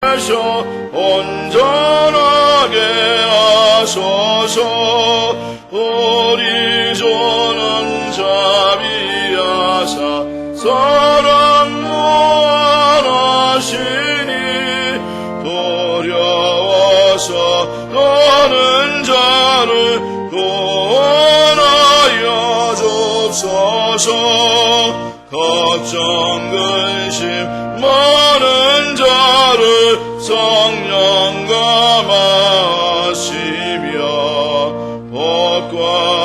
하셔 온전하게 하소서. 우리 주는 자비하사 사랑 무한하시니 두려워서 떠는 자를 구원하여 줍소서. 걱정 근심 많은 자를 성령 감하시며 복과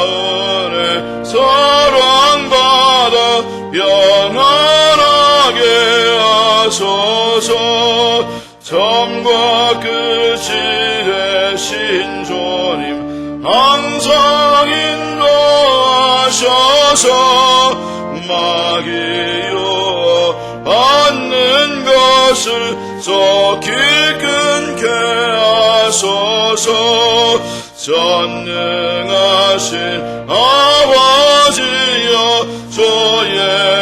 은혜 사랑받아 평안하게 하소서. 처음과 끝이 되신 주님 항상 인도하셔서 마귀여 받는 것을 속히 끊게 하소서. 전능하신 아버지여 주의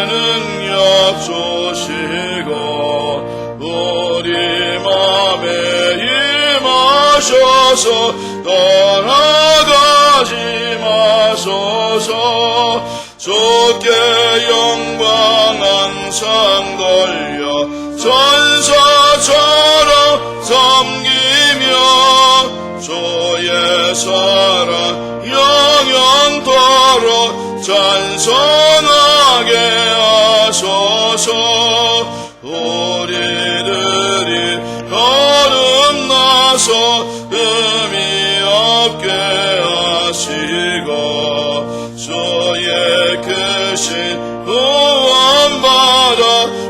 능력 주시고 우리 맘에 임하셔서 떠나가지 마소서. 주께 영광 항상 돌려 천사처럼 섬기며 주의 사랑 영영토록 찬송하게 하소서. 우리들이 거듭나서 의미 없게 하시고 주의 크신 구원받아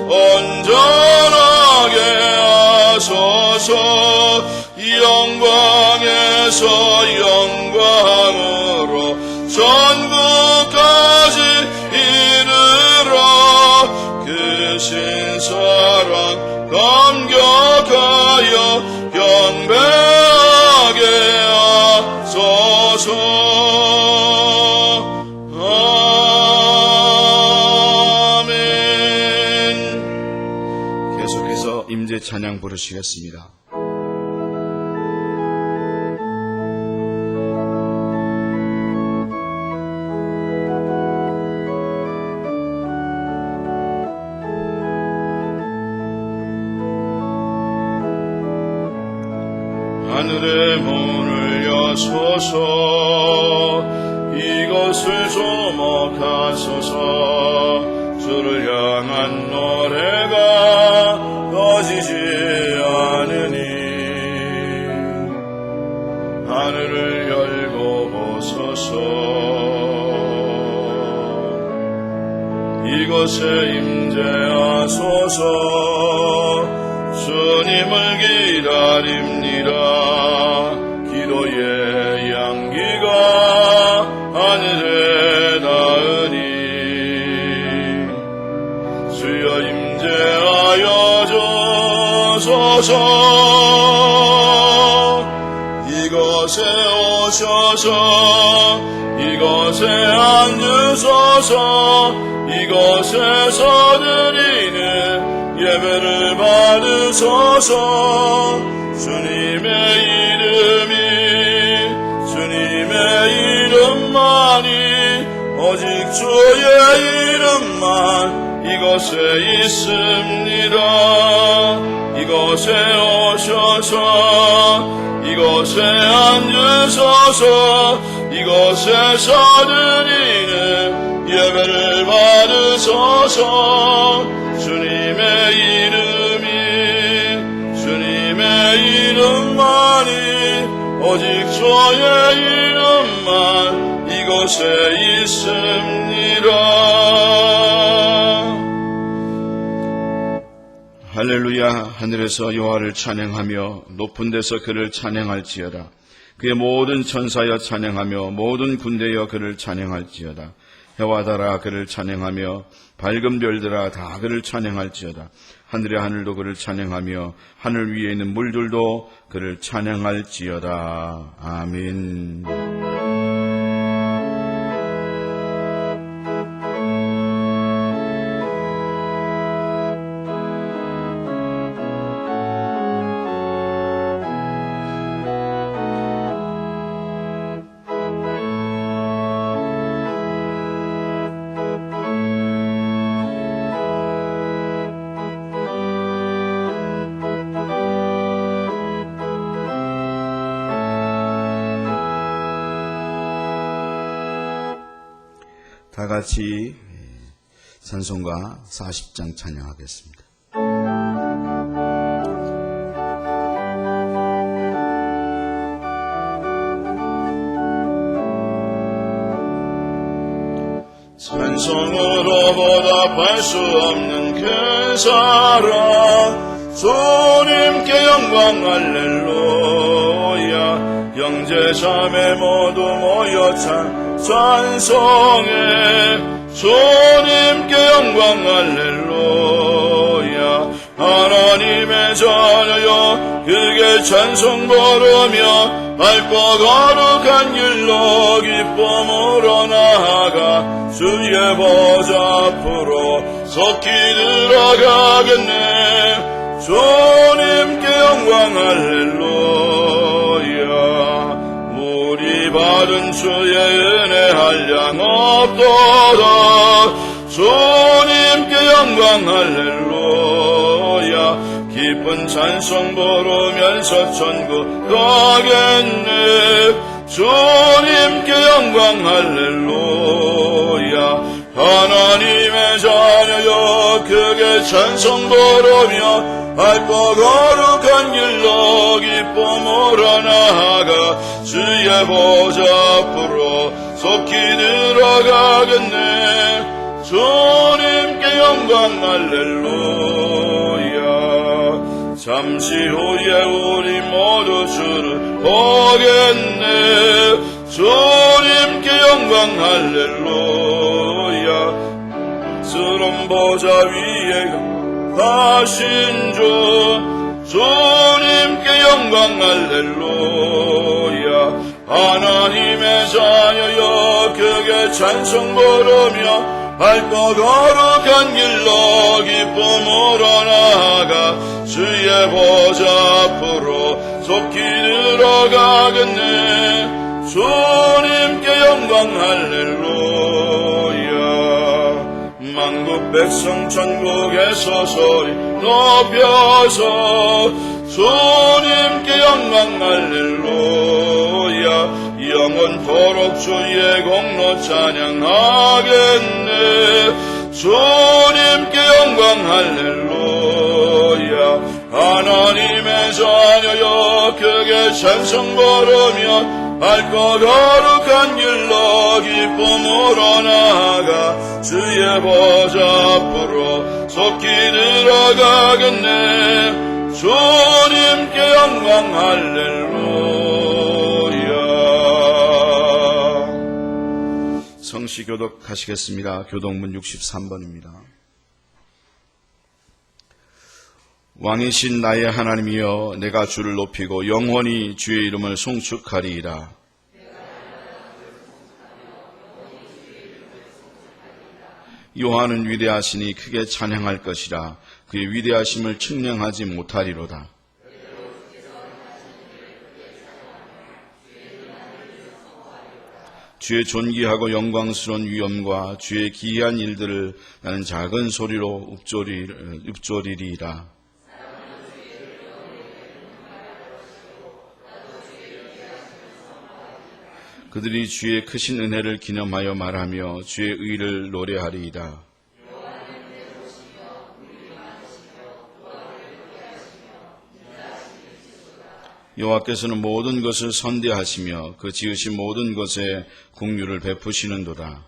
온전하게 하소서. 영광에서 영광으로 천국까지 이르러 크신 사랑 감격하여 경배하게 하소서. 임재 찬양 부르시겠습니다. 하늘의 문을 여소서. 이것을 조목하소서. 주를 향한 노래가 꺼지지 않으니 하늘을 열고 보소서. 이곳에 임재하소서. 주님을 기다립니다. 기도의 향기가 하늘에 닿으니 주여 임재하여 주소서. 이곳에 오셔서 이곳에 앉으소서. 이곳에서 드리는 예배를 받으소서. 주님의 이름만이 오직 주의 이름만 이곳에 있습니다. 이곳에 오셔서 이곳에 앉으소서. 이곳에서 드리는 예배를 받으소서. 주님의 이름만이 오직 주의 이름만 이곳에 있습니다. 할렐루야. 하늘에서 여호와를 찬양하며 높은 데서 그를 찬양할지어다. 그의 모든 천사여 찬양하며 모든 군대여 그를 찬양할지어다. 해와 달아 그를 찬양하며 밝은 별들아 다 그를 찬양할지어다. 하늘의 하늘도 그를 찬양하며 하늘 위에 있는 물들도 그를 찬양할지어다. 아멘. 다 같이 찬송가 40장 찬양하겠습니다. 찬송으로 보답할 수 없는 그 사랑, 주님께 영광 할렐루야. 형제 자매 모두 모여 찬송해, 주님께 영광 할렐루야. 하나님의 자녀여 그게 찬송 부르며 밝고 거룩한 길로 기쁨으로 나아가 주의 보좌 앞으로 속히 들어가겠네. 주님께 영광 할렐루야. 우리 받은 주의 은혜 한량 없도록 주님께 영광 할렐루야. 기쁜 찬송 부르면서 천국 가겠네. 주님께 영광 할렐루야. 하나님의 자녀여 크게 찬송 부르며 밝고 거룩한 길로 기쁨으로 나아가 주의 보좌 앞으로 속히 들어가겠네. 주님께 영광 할렐루야. 잠시 후에 우리 모두 주를 보겠네. 주님께 영광 할렐루야. 스런 보좌 위에 가신 주 주님께 영광 할렐루야. 하나님의 자녀여 크게 찬송 부르며 밝고 거룩한 길로 기쁨으로 나아가 주의 보좌 앞으로 속히 들어가겠네. 주님께 영광 할렐루야. 만국 백성 천국에서 소리 높여서 주님께 영광 할렐루야. 영원토록 주의 공로 찬양하겠네. 주님께 영광 할렐루야. 하나님의 자녀여 크게 찬송 부르며 밝고 거룩한 길로 기쁨으로 나아가 주의 보좌 앞으로 속히 들어가겠네. 주님께 영광 할렐루야. 성시 교독하시겠습니다. 교독문 63번입니다. 왕이신 나의 하나님이여 내가 주를 높이고 영원히 주의 이름을 송축하리이다. 여호와는 위대하시니 크게 찬양할 것이라. 그의 위대하심을 측량하지 못하리로다. 주의 존귀하고 영광스러운 위엄과 주의 기이한 일들을 나는 작은 소리로 읊조리리이다. 그들이 주의 크신 은혜를 기념하여 말하며 주의 의를 노래하리이다. 여호와께서는 모든 것을 선대하시며 그 지으신 모든 것에 긍휼을 베푸시는도다.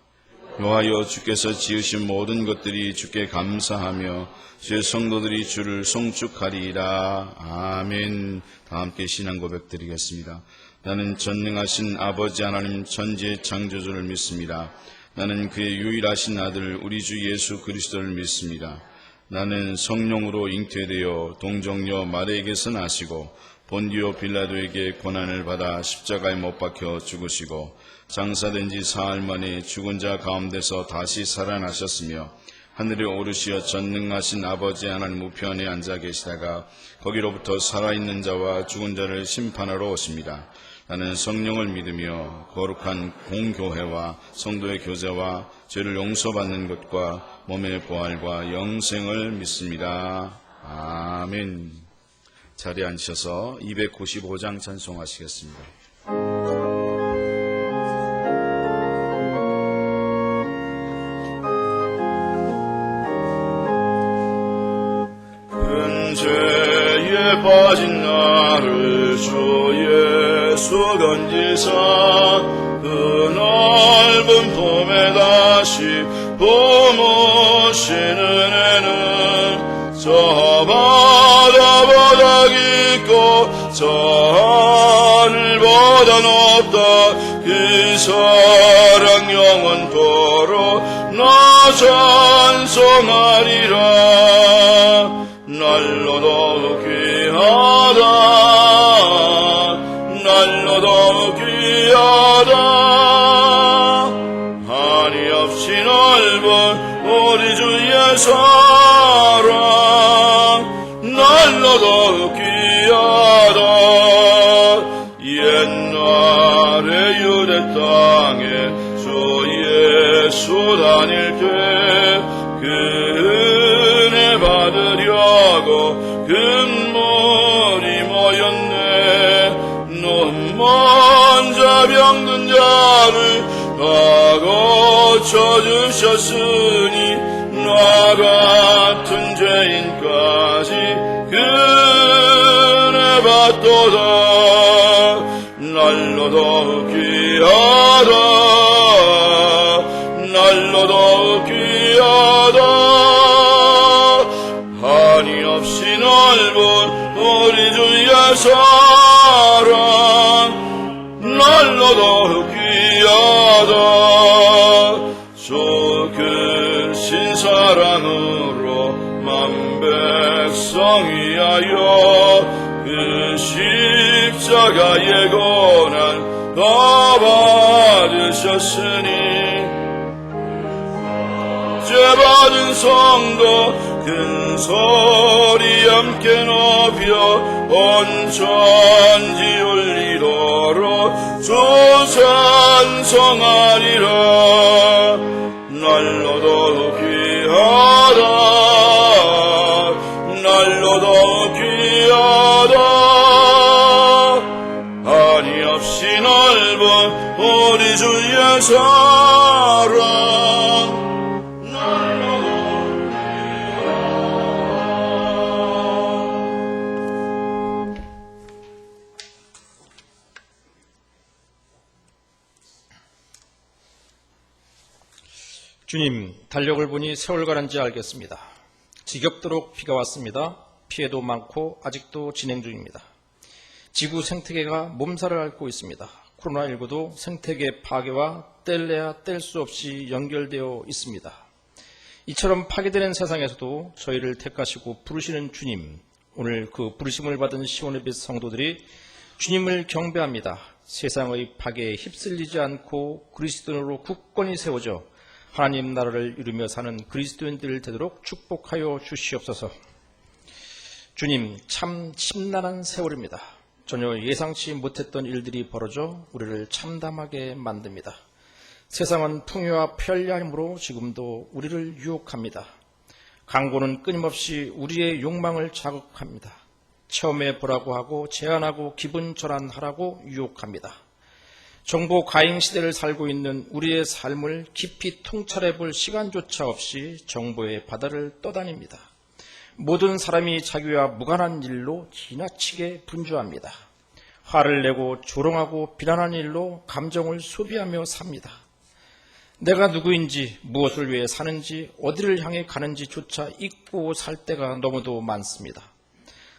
여호와여 주께서 지으신 모든 것들이 주께 감사하며 주의 성도들이 주를 송축하리이다. 아멘. 다 함께 신앙 고백 드리겠습니다. 나는 전능하신 아버지 하나님 천지의 창조주를 믿습니다. 나는 그의 유일하신 아들 우리 주 예수 그리스도를 믿습니다. 나는 성령으로 잉태되어 동정녀 마리아에게서 나시고 본디오 빌라도에게 고난을 받아 십자가에 못 박혀 죽으시고 장사된 지 사흘 만에 죽은 자 가운데서 다시 살아나셨으며 하늘에 오르시어 전능하신 아버지 하나님 우편에 앉아 계시다가 거기로부터 살아있는 자와 죽은 자를 심판하러 오십니다. 나는 성령을 믿으며 거룩한 공교회와 성도의 교제와 죄를 용서받는 것과 몸의 부활과 영생을 믿습니다. 아멘. 자리에 앉으셔서 295장 찬송하시겠습니다. 가진 나를 주 예수 건지사 그 넓은 품에 다시 품으시는 애는 저 바다보다 깊고 저 하늘보다 높다. 그 사랑 영원토록 나 찬송하리라. 날로 더욱 귀하다. 날로 더욱 귀하다. 한이 없이 넓은 우리 주의 사랑 날로 더욱 귀하다. 옛날에 유대 땅에 주 예수 다닐 때 그 은혜 받으려고 금물이 모였네. 눈먼 자 병든 자를 다 고쳐주셨으니 나 같은 죄인까지 그 은혜 받도다. 날로 더욱 귀하다. 날로 더욱 귀하다. 한이 없이 넓은 우리 주의 사랑 날로 더욱 귀하다. 주 크신 사랑으로 만 백성 위하여 그 십자가의 고난 다 받으셨으니 죄받은 성도 큰 소리 함께 높여 온 천지 울리도록 주 찬송하리라. 날로 더욱 귀하다. 날로 더욱 귀하다. 한이 없이 넓은 우리 주의 사랑 날로 더욱 귀하다. 주님, 달력을 보니 세월 가는지 알겠습니다. 지겹도록 비가 왔습니다. 피해도 많고 아직도 진행 중입니다. 지구 생태계가 몸살을 앓고 있습니다. 코로나19도 생태계 파괴와 뗄래야 뗄 수 없이 연결되어 있습니다. 이처럼 파괴되는 세상에서도 저희를 택하시고 부르시는 주님, 오늘 그 부르심을 받은 시온의 빛 성도들이 주님을 경배합니다. 세상의 파괴에 휩쓸리지 않고 그리스도인으로 굳건히 세워져 하나님 나라를 이루며 사는 그리스도인들 되도록 축복하여 주시옵소서. 주님, 참 심란한 세월입니다. 전혀 예상치 못했던 일들이 벌어져 우리를 참담하게 만듭니다. 세상은 풍요와 편리함으로 지금도 우리를 유혹합니다. 광고는 끊임없이 우리의 욕망을 자극합니다. 체험해 보라고 하고 제안하고 기분 전환하라고 유혹합니다. 정보 과잉 시대를 살고 있는 우리의 삶을 깊이 통찰해 볼 시간조차 없이 정보의 바다를 떠다닙니다. 모든 사람이 자기와 무관한 일로 지나치게 분주합니다. 화를 내고 조롱하고 비난하는 일로 감정을 소비하며 삽니다. 내가 누구인지, 무엇을 위해 사는지, 어디를 향해 가는지조차 잊고 살 때가 너무도 많습니다.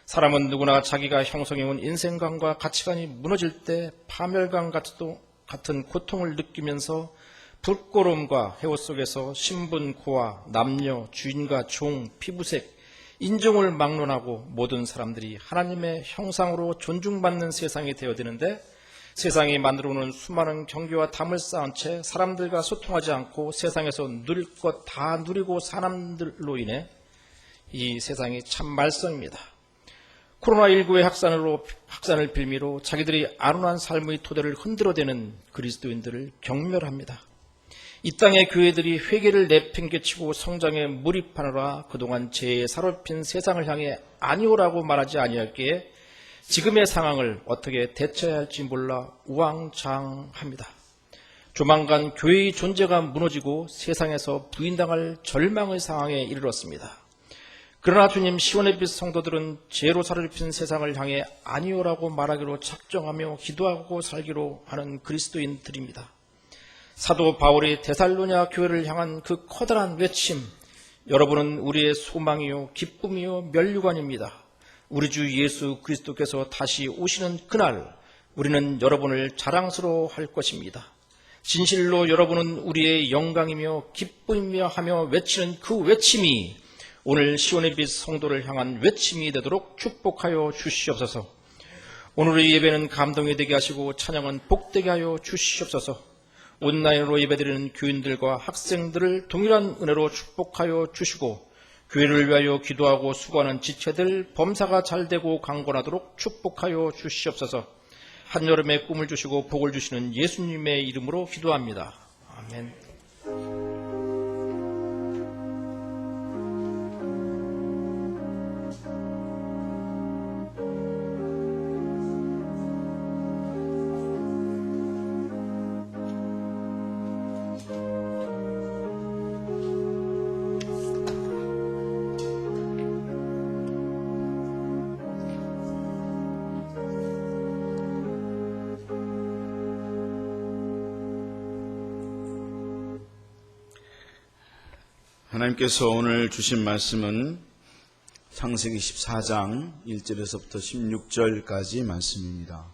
사람은 누구나 자기가 형성해온 인생관과 가치관이 무너질 때 파멸감 같은 고통을 느끼면서 부끄러움과 해오 속에서 신분, 고아, 남녀, 주인과 종, 피부색, 인종을 막론하고 모든 사람들이 하나님의 형상으로 존중받는 세상이 되어지는데 세상이 만들어오는 수많은 경계와 담을 쌓은 채 사람들과 소통하지 않고 세상에서 누릴 것 다 누리고 사람들로 인해 이 세상이 참 말썽입니다. 코로나19의 확산을 빌미로 자기들이 안온한 삶의 토대를 흔들어대는 그리스도인들을 경멸합니다. 이 땅의 교회들이 회개를 내팽개치고 성장에 몰입하느라 그동안 죄에 사로잡힌 세상을 향해 아니오라고 말하지 아니할기에 지금의 상황을 어떻게 대처해야 할지 몰라 우왕좌왕합니다. 조만간 교회의 존재가 무너지고 세상에서 부인당할 절망의 상황에 이르렀습니다. 그러나 주님, 시온의 빛 성도들은 죄로 사로잡힌 세상을 향해 아니오라고 말하기로 작정하며 기도하고 살기로 하는 그리스도인들입니다. 사도 바울이 데살로냐 교회를 향한 그 커다란 외침, 여러분은 우리의 소망이요 기쁨이요 면류관입니다. 우리 주 예수 그리스도께서 다시 오시는 그날 우리는 여러분을 자랑스러워할 것입니다. 진실로 여러분은 우리의 영광이며 기쁨이며 하며 외치는 그 외침이 오늘 시온의 빛 성도를 향한 외침이 되도록 축복하여 주시옵소서. 오늘의 예배는 감동이 되게 하시고 찬양은 복되게 하여 주시옵소서. 온라인으로 예배드리는 교인들과 학생들을 동일한 은혜로 축복하여 주시고 교회를 위하여 기도하고 수고하는 지체들 범사가 잘되고 강건하도록 축복하여 주시옵소서. 한여름의 꿈을 주시고 복을 주시는 예수님의 이름으로 기도합니다. 아멘. 하나님께서 오늘 주신 말씀은 창세기 14장 1절에서부터 16절까지 말씀입니다.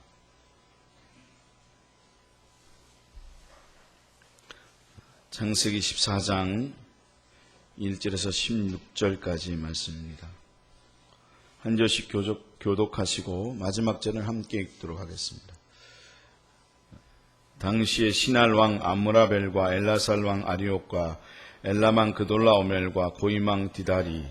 창세기 14장 1절에서 16절까지 말씀입니다. 한 절씩 교독하시고 마지막 절을 함께 읽도록 하겠습니다. 당시에 시날 왕 아므라벨과 엘라살 왕 아리옥과 엘라망 그돌라오멜과 고이망 디다리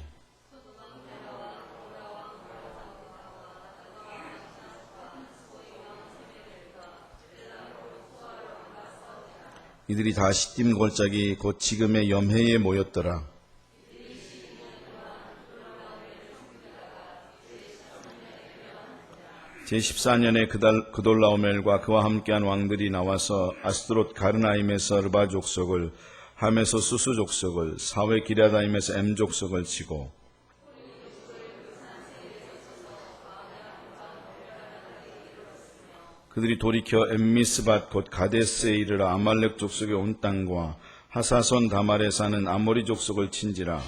이들이 다 시딤 골짜기 곧 지금의 염해에 모였더라. 제14년에 그돌라오멜과 그와 함께한 왕들이 나와서 아스드롯 가르나임에서 르바 족속을, 함에서 수수 족속을, 사웨 기랴다임에서 엠 족속을 치고 그들이 돌이켜 엠미스밭 곧 가데스에 이르러 아말렉 족속의 온 땅과 하사손 다말에 사는 아모리 족속을 친지라.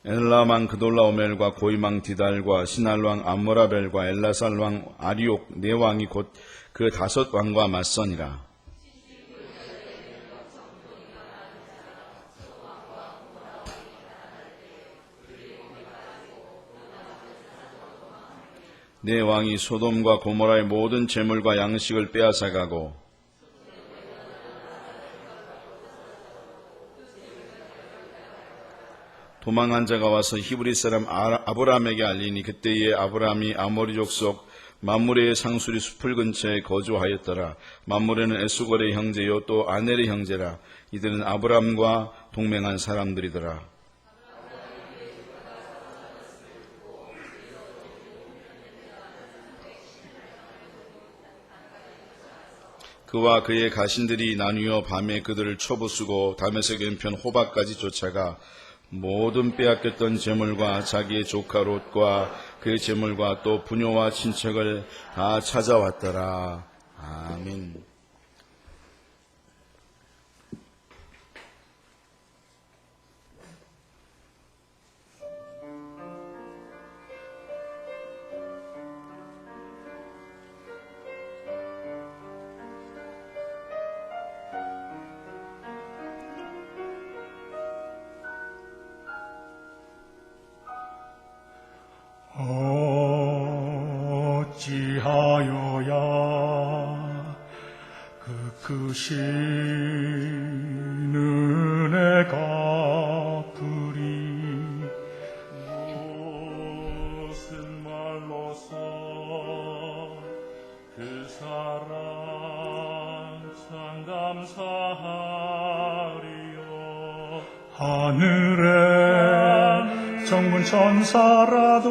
엘라망 그돌라오멜과 고이망 디달과 시날왕 아므라벨과 엘라살왕 아리옥 네 왕이 곧 그 5 왕과 맞서니라. 네 왕이 소돔과 고모라의 모든 재물과 양식을 빼앗아가고 도망한 자가 와서 히브리 사람 아브람에게 알리니 그때에 아브람이 아모리 족속 맘무레의 상수리 숲을 근처에 거주하였더라. 맘무레는 에수골의 형제요 또 아넬의 형제라. 이들은 아브람과 동맹한 사람들이더라. 그와 그의 가신들이 나뉘어 밤에 그들을 쳐부수고 다메섹 왼편 호박까지 쫓아가 모든 빼앗겼던 재물과 자기의 조카 롯과 그의 재물과 또 부녀와 친척을 다 찾아왔더라. 아멘. 어찌하여야 그 크신 은혜가 그리 무슨 말로서 그 사랑 참 감사하리요. 하늘에 정문 천사라도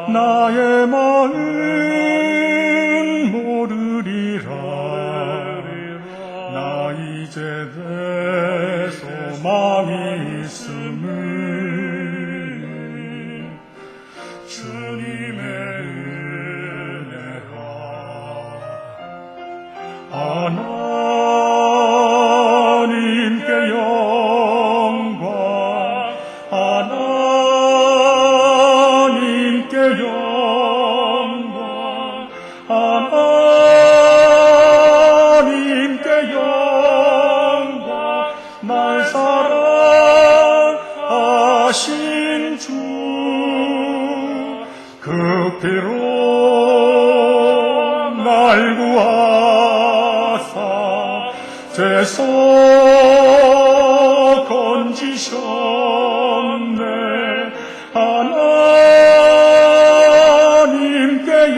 나의 마음 이제 내 소망이 있음을 주님의 은혜라. 하나님께 영광, 하나님께 영광, 하나님께 영광. 날 사랑하신 주, 그 피로 날 구하사 죄서 건지셨네. 하나님께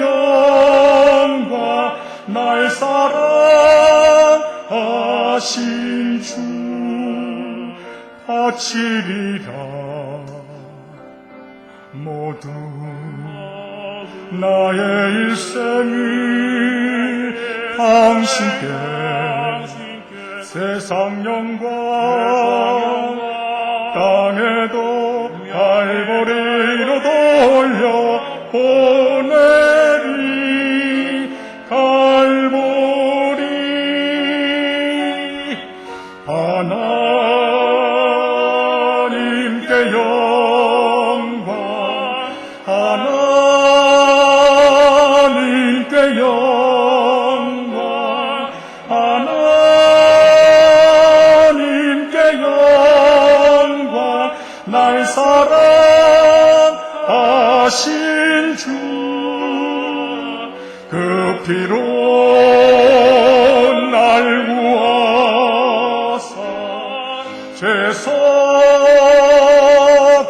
영광, 날 사랑하신 주 바치리라. 모두 나의 일생을 당신께 세상 영광 땅에도 갈보리로 돌려 보내리. 갈보리. 하나님께 영광, 하나님께 영광, 하나님께 영광. 날 사랑하신 주, 그 피로 날 구하사 죄서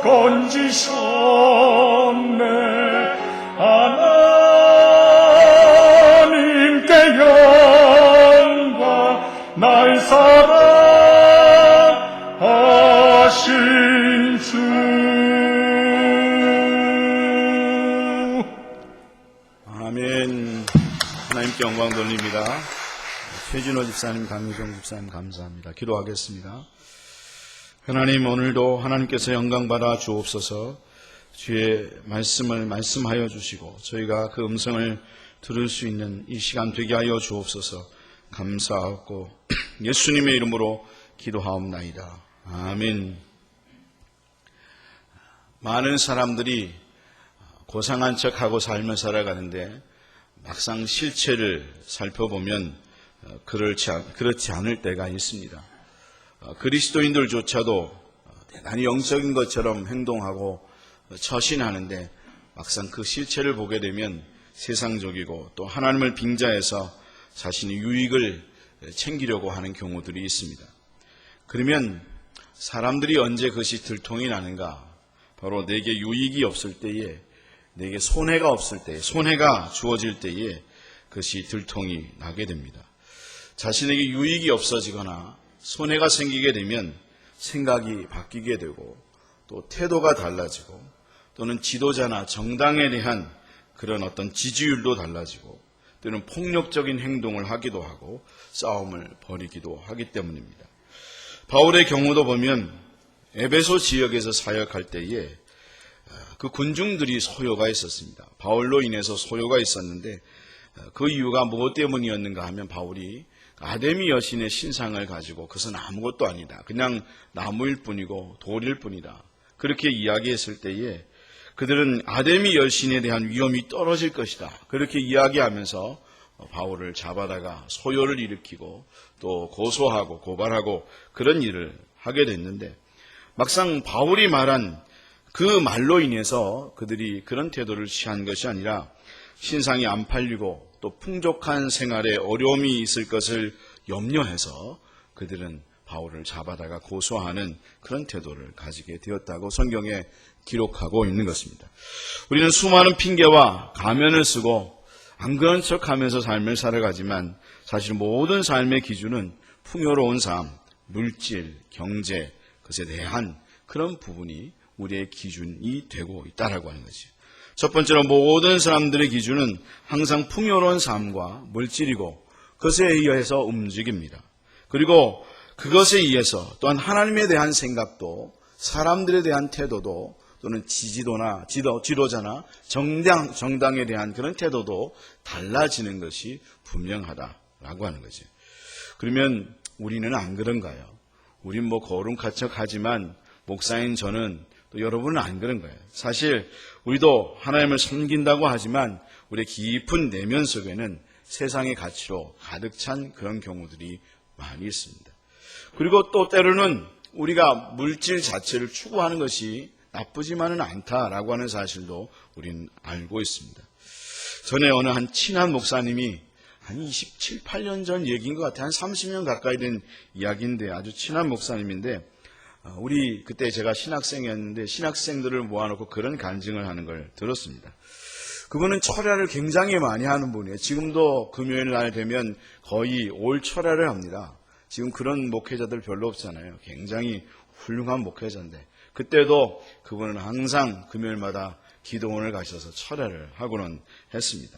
건지셨네. 하나님께 영광, 날 사랑하신 주. 아멘. 하나님께 영광 돌립니다. 최진호 집사님, 강유정 집사님 감사합니다. 기도하겠습니다. 하나님, 오늘도 하나님께서 영광받아 주옵소서. 주의 말씀을 말씀하여 주시고 저희가 그 음성을 들을 수 있는 이 시간 되게 하여 주옵소서. 감사하고 예수님의 이름으로 기도하옵나이다. 아멘. 많은 사람들이 고상한 척하고 삶을 살아가는데 막상 실체를 살펴보면 그렇지 않을 때가 있습니다. 그리스도인들조차도 대단히 영적인 것처럼 행동하고 처신하는데 막상 그 실체를 보게 되면 세상적이고 또 하나님을 빙자해서 자신의 유익을 챙기려고 하는 경우들이 있습니다. 그러면 사람들이 언제 그것이 들통이 나는가? 바로 내게 유익이 없을 때에, 내게 손해가 없을 때에, 손해가 주어질 때에 그것이 들통이 나게 됩니다. 자신에게 유익이 없어지거나 손해가 생기게 되면 생각이 바뀌게 되고 또 태도가 달라지고 또는 지도자나 정당에 대한 그런 어떤 지지율도 달라지고 또는 폭력적인 행동을 하기도 하고 싸움을 벌이기도 하기 때문입니다. 바울의 경우도 보면 에베소 지역에서 사역할 때에 그 군중들이 소요가 있었습니다. 바울로 인해서 소요가 있었는데 그 이유가 무엇 때문이었는가 하면 바울이 아데미 여신의 신상을 가지고 그것은 아무것도 아니다. 그냥 나무일 뿐이고 돌일 뿐이다. 그렇게 이야기했을 때에 그들은 아데미 여신에 대한 위험이 떨어질 것이다. 그렇게 이야기하면서 바울을 잡아다가 소요를 일으키고 또 고소하고 고발하고 그런 일을 하게 됐는데 막상 바울이 말한 그 말로 인해서 그들이 그런 태도를 취한 것이 아니라 신상이 안 팔리고 또 풍족한 생활에 어려움이 있을 것을 염려해서 그들은 바울을 잡아다가 고소하는 그런 태도를 가지게 되었다고 성경에 기록하고 있는 것입니다. 우리는 수많은 핑계와 가면을 쓰고 안 그런 척하면서 삶을 살아가지만 사실 모든 삶의 기준은 풍요로운 삶, 물질, 경제, 그것에 대한 그런 부분이 우리의 기준이 되고 있다라고 하는 거죠. 첫 번째로 모든 사람들의 기준은 항상 풍요로운 삶과 물질이고 그것에 의해서 움직입니다. 그리고 그것에 의해서 또한 하나님에 대한 생각도 사람들에 대한 태도도 또는 지도자나 정당에 대한 그런 태도도 달라지는 것이 분명하다라고 하는 거지. 그러면 우리는 안 그런가요? 우린 뭐 거룩하지만 목사인 저는 또 여러분은 안 그런 거예요. 사실 우리도 하나님을 섬긴다고 하지만 우리의 깊은 내면 속에는 세상의 가치로 가득 찬 그런 경우들이 많이 있습니다. 그리고 또 때로는 우리가 물질 자체를 추구하는 것이 나쁘지만은 않다라고 하는 사실도 우리는 알고 있습니다. 전에 어느 한 친한 목사님이 한 27, 8년 전 얘기인 것 같아요. 한 30년 가까이 된 이야기인데 아주 친한 목사님인데 우리 그때 제가 신학생이었는데 신학생들을 모아놓고 그런 간증을 하는 걸 들었습니다. 그분은 철야를 굉장히 많이 하는 분이에요. 지금도 금요일 날 되면 거의 올 철야를 합니다. 지금 그런 목회자들 별로 없잖아요. 굉장히 훌륭한 목회자인데 그때도 그분은 항상 금요일마다 기도원을 가셔서 철야를 하고는 했습니다.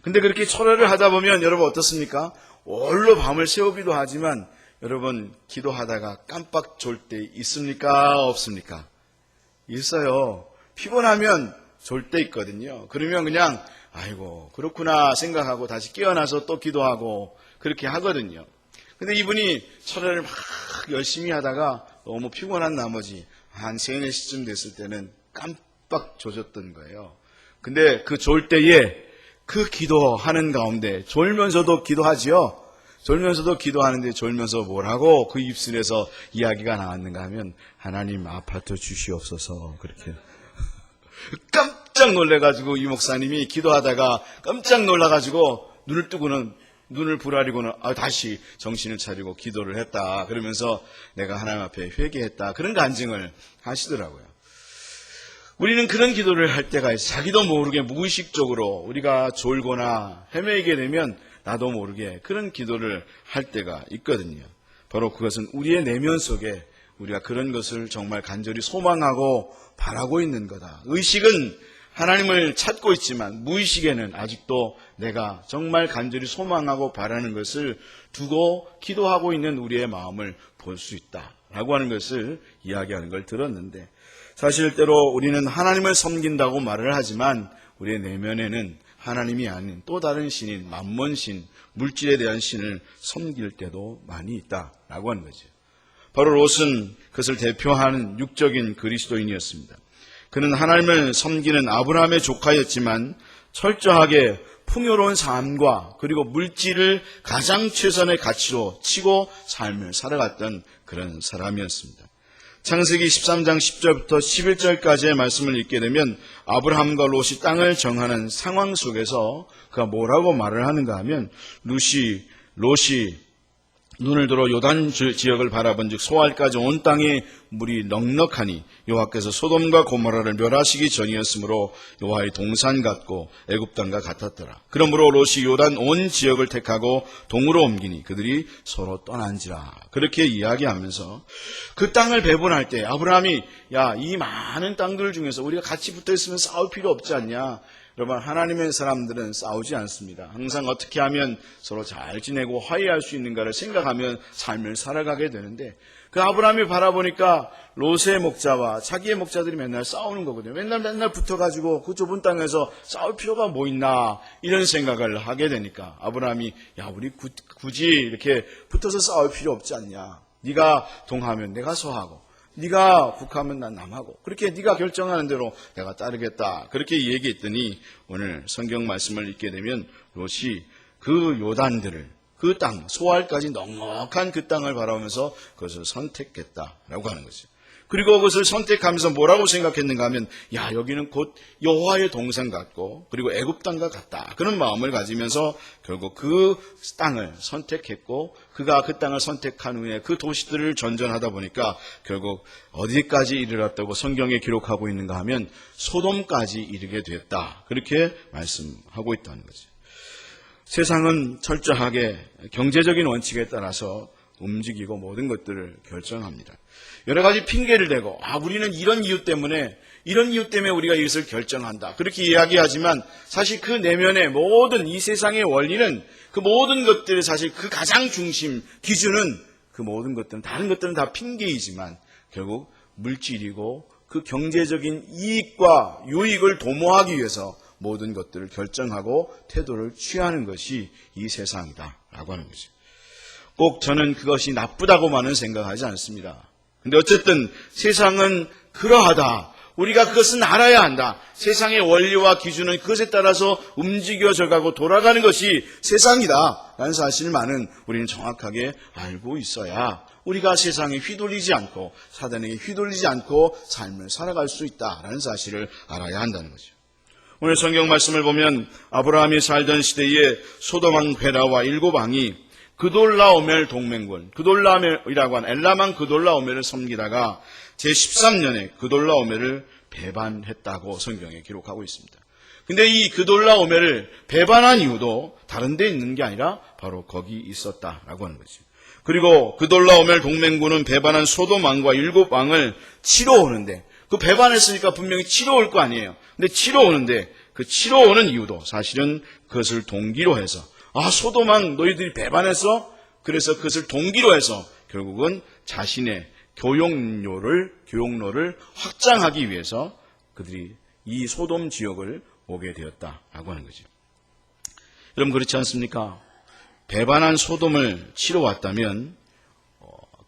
근데 그렇게 철야를 하다 보면 여러분 어떻습니까? 올로 밤을 새우기도 하지만 여러분 기도하다가 깜빡 졸 때 있습니까? 없습니까? 있어요. 피곤하면 졸 때 있거든요. 그러면 그냥 아이고 그렇구나 생각하고 다시 깨어나서 또 기도하고 그렇게 하거든요. 근데 이분이 철야를 막 열심히 하다가 너무 피곤한 나머지 한 3, 4시쯤 됐을 때는 깜빡 조졌던 거예요. 근데 그 졸 때에 그 기도하는 가운데 졸면서도 기도하지요. 졸면서도 기도하는데 졸면서 뭐라고 그 입술에서 이야기가 나왔는가 하면 하나님 아파트 주시옵소서 그렇게 깜짝 놀래가지고 이 목사님이 기도하다가 깜짝 놀라가지고 눈을 뜨고는 눈을 부라리고는 다시 정신을 차리고 기도를 했다. 그러면서 내가 하나님 앞에 회개했다. 그런 간증을 하시더라고요. 우리는 그런 기도를 할 때가 있어요. 자기도 모르게 무의식적으로 우리가 졸거나 헤매게 되면 나도 모르게 그런 기도를 할 때가 있거든요. 바로 그것은 우리의 내면 속에 우리가 그런 것을 정말 간절히 소망하고 바라고 있는 거다. 의식은 하나님을 찾고 있지만 무의식에는 아직도 내가 정말 간절히 소망하고 바라는 것을 두고 기도하고 있는 우리의 마음을 볼 수 있다라고 하는 것을 이야기하는 걸 들었는데 사실 때로 우리는 하나님을 섬긴다고 말을 하지만 우리의 내면에는 하나님이 아닌 또 다른 신인 만몬신, 물질에 대한 신을 섬길 때도 많이 있다라고 하는 거죠. 바로 롯은 그것을 대표하는 육적인 그리스도인이었습니다. 그는 하나님을 섬기는 아브라함의 조카였지만 철저하게 풍요로운 삶과 그리고 물질을 가장 최선의 가치로 치고 삶을 살아갔던 그런 사람이었습니다. 창세기 13장 10절부터 11절까지의 말씀을 읽게 되면 아브라함과 롯이 땅을 정하는 상황 속에서 그가 뭐라고 말을 하는가 하면 롯이 눈을 들어 요단 지역을 바라본즉 소알까지 온 땅에 물이 넉넉하니 여호와께서 소돔과 고모라를 멸하시기 전이었으므로 여호와의 동산 같고 애굽 땅과 같았더라. 그러므로 롯이 요단 온 지역을 택하고 동으로 옮기니 그들이 서로 떠난지라. 그렇게 이야기하면서 그 땅을 배분할 때 아브라함이 이 많은 땅들 중에서 우리가 같이 붙어 있으면 싸울 필요 없지 않냐. 여러분 하나님의 사람들은 싸우지 않습니다. 항상 어떻게 하면 서로 잘 지내고 화해할 수 있는가를 생각하면 삶을 살아가게 되는데 그 아브라함이 바라보니까 롯의 목자와 자기의 목자들이 맨날 싸우는 거거든요. 맨날 붙어가지고 그 좁은 땅에서 싸울 필요가 뭐 있나 이런 생각을 하게 되니까 아브라함이 우리 굳이 이렇게 붙어서 싸울 필요 없지 않냐. 네가 동하면 내가 서하고 네가 북하면 난 남하고 그렇게 네가 결정하는 대로 내가 따르겠다. 그렇게 얘기했더니 오늘 성경 말씀을 읽게 되면 롯이 그 요단들을 그 땅 소알까지 넉넉한 그 땅을 바라보면서 그것을 선택했다라고 하는 거죠. 그리고 그것을 선택하면서 뭐라고 생각했는가 하면 여기는 곧 여호와의 동산 같고 그리고 애굽 땅과 같다. 그런 마음을 가지면서 결국 그 땅을 선택했고 그가 그 땅을 선택한 후에 그 도시들을 전전하다 보니까 결국 어디까지 이르렀다고 성경에 기록하고 있는가 하면 소돔까지 이르게 됐다. 그렇게 말씀하고 있다는 거죠. 세상은 철저하게 경제적인 원칙에 따라서 움직이고 모든 것들을 결정합니다. 여러 가지 핑계를 대고 우리는 이런 이유 때문에 이런 이유 때문에 우리가 이것을 결정한다. 그렇게 이야기하지만 사실 그 내면의 모든 이 세상의 원리는 그 모든 것들의 사실 그 가장 중심, 기준은 그 모든 것들은 다른 것들은 다 핑계이지만 결국 물질이고 그 경제적인 이익과 유익을 도모하기 위해서 모든 것들을 결정하고 태도를 취하는 것이 이 세상이다라고 하는 거죠. 꼭 저는 그것이 나쁘다고만은 생각하지 않습니다. 근데 어쨌든 세상은 그러하다. 우리가 그것은 알아야 한다. 세상의 원리와 기준은 그것에 따라서 움직여져 가고 돌아가는 것이 세상이다 라는 사실만은 우리는 정확하게 알고 있어야 우리가 세상에 휘둘리지 않고 사단에게 휘둘리지 않고 삶을 살아갈 수 있다라는 사실을 알아야 한다는 거죠. 오늘 성경 말씀을 보면 아브라함이 살던 시대에 소돔왕 베라와 7왕이 그돌라오멜 동맹군, 그돌라오멜이라고 하는 엘라만 그돌라오멜을 섬기다가 제13년에 그돌라오멜을 배반했다고 성경에 기록하고 있습니다. 근데 이 그돌라오멜을 배반한 이유도 다른 데 있는 게 아니라 바로 거기 있었다라고 하는 거죠. 그리고 그돌라오멜 동맹군은 배반한 소돔 왕과 7왕을 치러 오는데 그 배반했으니까 분명히 치러 올 거 아니에요. 근데 치러 오는데 그 치러 오는 이유도 사실은 그것을 동기로 해서 소돔 왕 너희들이 배반했어? 그래서 그것을 동기로 해서 결국은 자신의 교역로를 확장하기 위해서 그들이 이 소돔 지역을 오게 되었다라고 하는 거죠. 여러분 그렇지 않습니까? 배반한 소돔을 치러 왔다면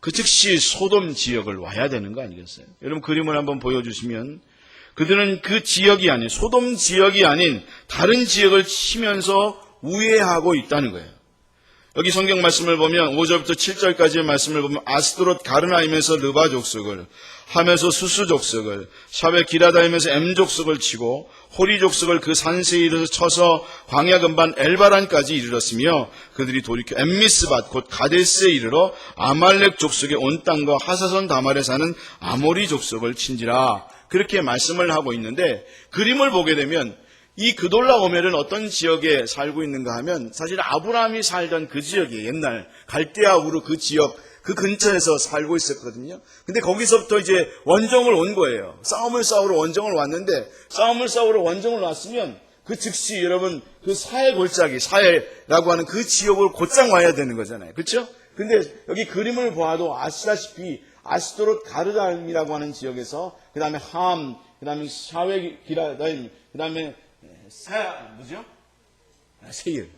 그 즉시 소돔 지역을 와야 되는 거 아니겠어요? 여러분 그림을 한번 보여주시면 그들은 그 지역이 아닌 소돔 지역이 아닌 다른 지역을 치면서 우회하고 있다는 거예요. 여기 성경 말씀을 보면 5절부터 7절까지의 말씀을 보면 아스드롯 가르나임에서 르바 족속을 함에서 수수 족속을 샤베 기라다임에서 엠 족속을 치고 호리 족속을 그 산세일에서 쳐서 광야 근반 엘바란까지 이르렀으며 그들이 돌이켜 엠미스밭 곧 가데스에 이르러 아말렉 족속의 온 땅과 하사선 다말에 사는 아모리 족속을 친지라 그렇게 말씀을 하고 있는데 그림을 보게 되면 이 그돌라오멜은 어떤 지역에 살고 있는가 하면 사실 아브라함이 살던 그 지역이에요. 옛날 갈대아 우르 그 지역 그 근처에서 살고 있었거든요. 근데 거기서부터 이제 원정을 온 거예요. 싸움을 싸우러 원정을 왔는데 싸움을 싸우러 원정을 왔으면 그 즉시 여러분 그 사해 골짜기 사해라고 하는 그 지역을 곧장 와야 되는 거잖아요. 그렇죠? 근데 여기 그림을 보아도 아시다시피 아스도롯 가르다임이라고 하는 지역에서 그 다음에 함, 그 다음에 샤웨 기라다임, 그 다음에 세일,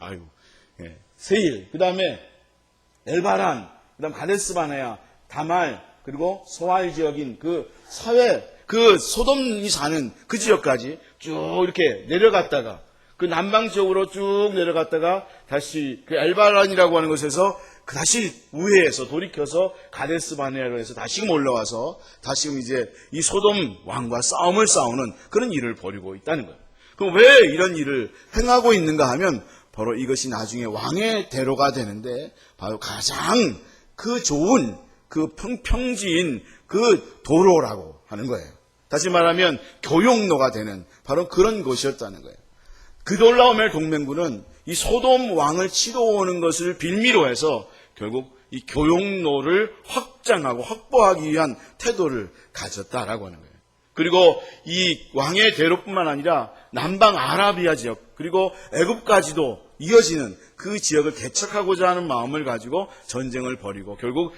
세일, 그 다음에 엘바란, 그 다음 가데스바네아, 다말, 그리고 소알 지역인 그 사회, 그 소돔이 사는 그 지역까지 쭉 이렇게 내려갔다가 그 남방 지역으로 쭉 내려갔다가 다시 그 엘바란이라고 하는 곳에서 다시 우회해서 돌이켜서 가데스바네아로 해서 다시금 올라와서 다시금 이제 이 소돔 왕과 싸움을 싸우는 그런 일을 벌이고 있다는 거예요. 그럼 왜 이런 일을 행하고 있는가 하면 바로 이것이 나중에 왕의 대로가 되는데 바로 가장 그 좋은 그 평지인 그 도로라고 하는 거예요. 다시 말하면 교역로가 되는 바로 그런 곳이었다는 거예요. 그돌라오멜 동맹군은 이 소돔 왕을 치러 오는 것을 빌미로 해서 결국 이 교역로를 확장하고 확보하기 위한 태도를 가졌다라고 하는 거예요. 그리고 이 왕의 대로뿐만 아니라 남방 아라비아 지역 그리고 애굽까지도 이어지는 그 지역을 개척하고자 하는 마음을 가지고 전쟁을 벌이고 결국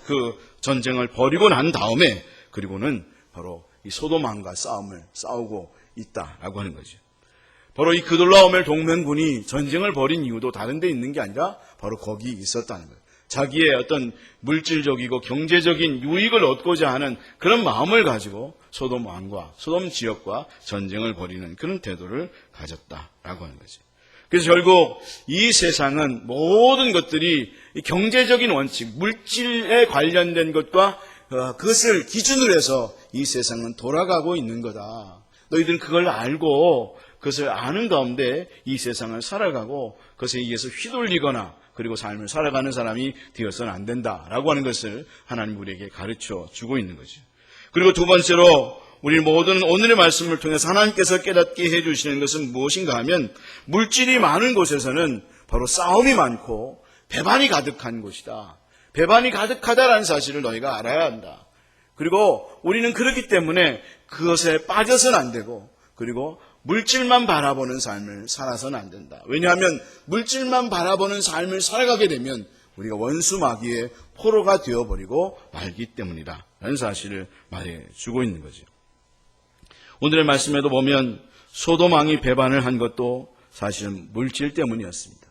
그 전쟁을 벌이고 난 다음에 그리고는 바로 이 소돔 왕과 싸우고 있다라고 하는 거죠. 바로 이 그돌라오멜 동맹군이 전쟁을 벌인 이유도 다른 데 있는 게 아니라 바로 거기 있었다는 거예요. 자기의 어떤 물질적이고 경제적인 유익을 얻고자 하는 그런 마음을 가지고 소돔 왕과 소돔 지역과 전쟁을 벌이는 그런 태도를 가졌다라고 하는 거죠. 그래서 결국 이 세상은 모든 것들이 경제적인 원칙, 물질에 관련된 것과 그것을 기준으로 해서 이 세상은 돌아가고 있는 거다. 너희들은 그걸 알고 그것을 아는 가운데 이 세상을 살아가고 그것에 의해서 휘둘리거나 그리고 삶을 살아가는 사람이 되어서는 안 된다라고 하는 것을 하나님 우리에게 가르쳐 주고 있는 거죠. 그리고 두 번째로 우리 모든 오늘의 말씀을 통해서 하나님께서 깨닫게 해주시는 것은 무엇인가 하면 물질이 많은 곳에서는 바로 싸움이 많고 배반이 가득한 곳이다. 배반이 가득하다라는 사실을 너희가 알아야 한다. 그리고 우리는 그렇기 때문에 그것에 빠져서는 안 되고, 그리고 물질만 바라보는 삶을 살아서는 안 된다. 왜냐하면 물질만 바라보는 삶을 살아가게 되면 우리가 원수 마귀의 포로가 되어버리고 말기 때문이다 라는 사실을 말해주고 있는 거죠. 오늘의 말씀에도 보면 소돔 왕이 배반을 한 것도 사실은 물질 때문이었습니다.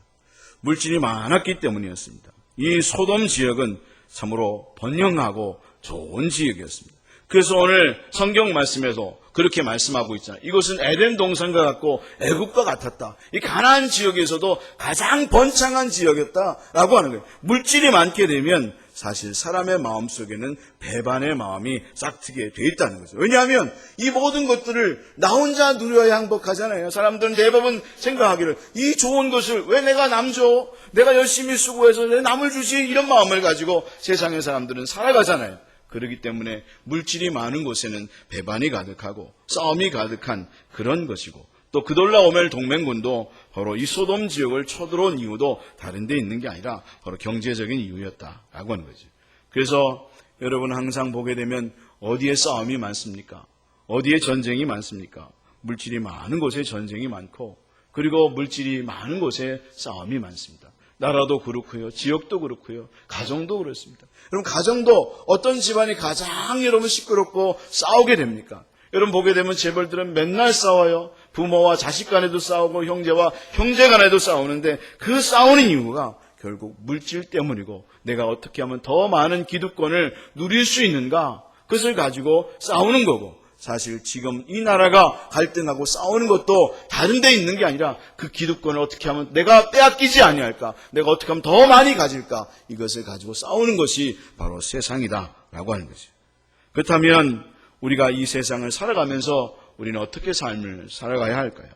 물질이 많았기 때문이었습니다. 이 소돔 지역은 참으로 번영하고 좋은 지역이었습니다. 그래서 오늘 성경 말씀에도 그렇게 말씀하고 있잖아요. 이것은 에덴 동산과 같고 애굽과 같았다. 이 가나안 지역에서도 가장 번창한 지역이었다라고 하는 거예요. 물질이 많게 되면 사실 사람의 마음속에는 배반의 마음이 싹트게 돼 있다는 거죠. 왜냐하면 이 모든 것들을 나 혼자 누려야 행복하잖아요. 사람들은 대부분 생각하기를 이 좋은 것을 왜 내가 남 줘? 내가 열심히 수고해서 내 남을 주지? 이런 마음을 가지고 세상의 사람들은 살아가잖아요. 그렇기 때문에 물질이 많은 곳에는 배반이 가득하고 싸움이 가득한 그런 것이고, 또 그돌라오멜 동맹군도 바로 이 소돔 지역을 쳐들어온 이유도 다른 데 있는 게 아니라 바로 경제적인 이유였다라고 하는 거죠. 그래서 여러분 항상 보게 되면 어디에 싸움이 많습니까? 어디에 전쟁이 많습니까? 물질이 많은 곳에 전쟁이 많고, 그리고 물질이 많은 곳에 싸움이 많습니다. 나라도 그렇고요, 지역도 그렇고요, 가정도 그렇습니다. 여러분 가정도 어떤 집안이 가장 여러분 시끄럽고 싸우게 됩니까? 여러분 보게 되면 재벌들은 맨날 싸워요. 부모와 자식 간에도 싸우고 형제와 형제 간에도 싸우는데 그 싸우는 이유가 결국 물질 때문이고, 내가 어떻게 하면 더 많은 기득권을 누릴 수 있는가, 그것을 가지고 싸우는 거고, 사실 지금 이 나라가 갈등하고 싸우는 것도 다른 데 있는 게 아니라 그 기득권을 어떻게 하면 내가 빼앗기지 아니할까, 내가 어떻게 하면 더 많이 가질까, 이것을 가지고 싸우는 것이 바로 세상이다라고 하는 거죠. 그렇다면 우리가 이 세상을 살아가면서 우리는 어떻게 삶을 살아가야 할까요?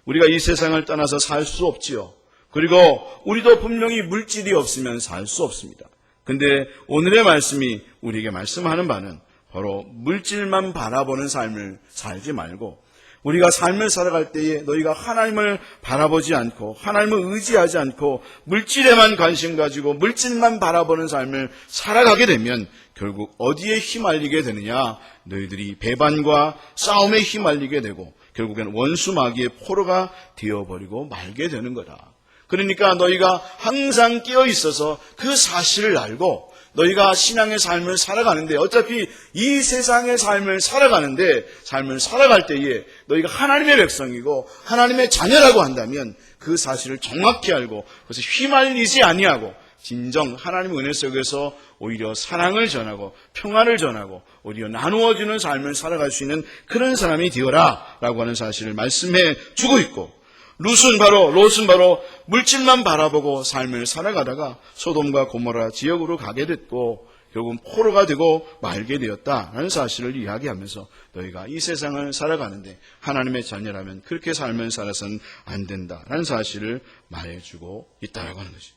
우리가 이 세상을 떠나서 살 수 없지요. 그리고 우리도 분명히 물질이 없으면 살 수 없습니다. 근데 오늘의 말씀이 우리에게 말씀하는 바는 바로 물질만 바라보는 삶을 살지 말고, 우리가 삶을 살아갈 때에 너희가 하나님을 바라보지 않고 하나님을 의지하지 않고 물질에만 관심 가지고 물질만 바라보는 삶을 살아가게 되면 결국 어디에 휘말리게 되느냐? 너희들이 배반과 싸움에 휘말리게 되고 결국엔 원수 마귀의 포로가 되어버리고 말게 되는 거다. 그러니까 너희가 항상 깨어 있어서 그 사실을 알고 너희가 신앙의 삶을 살아가는데, 어차피 이 세상의 삶을 살아가는데, 삶을 살아갈 때에 너희가 하나님의 백성이고 하나님의 자녀라고 한다면 그 사실을 정확히 알고 그것에 휘말리지 아니하고 진정 하나님의 은혜 속에서 오히려 사랑을 전하고 평안을 전하고 오히려 나누어주는 삶을 살아갈 수 있는 그런 사람이 되어라 라고 하는 사실을 말씀해 주고 있고, 롯은 바로 물질만 바라보고 삶을 살아가다가 소돔과 고모라 지역으로 가게 됐고 결국은 포로가 되고 말게 되었다라는 사실을 이야기하면서 너희가 이 세상을 살아가는데 하나님의 자녀라면 그렇게 삶을 살아서는 안 된다라는 사실을 말해주고 있다라고 하는 것이죠.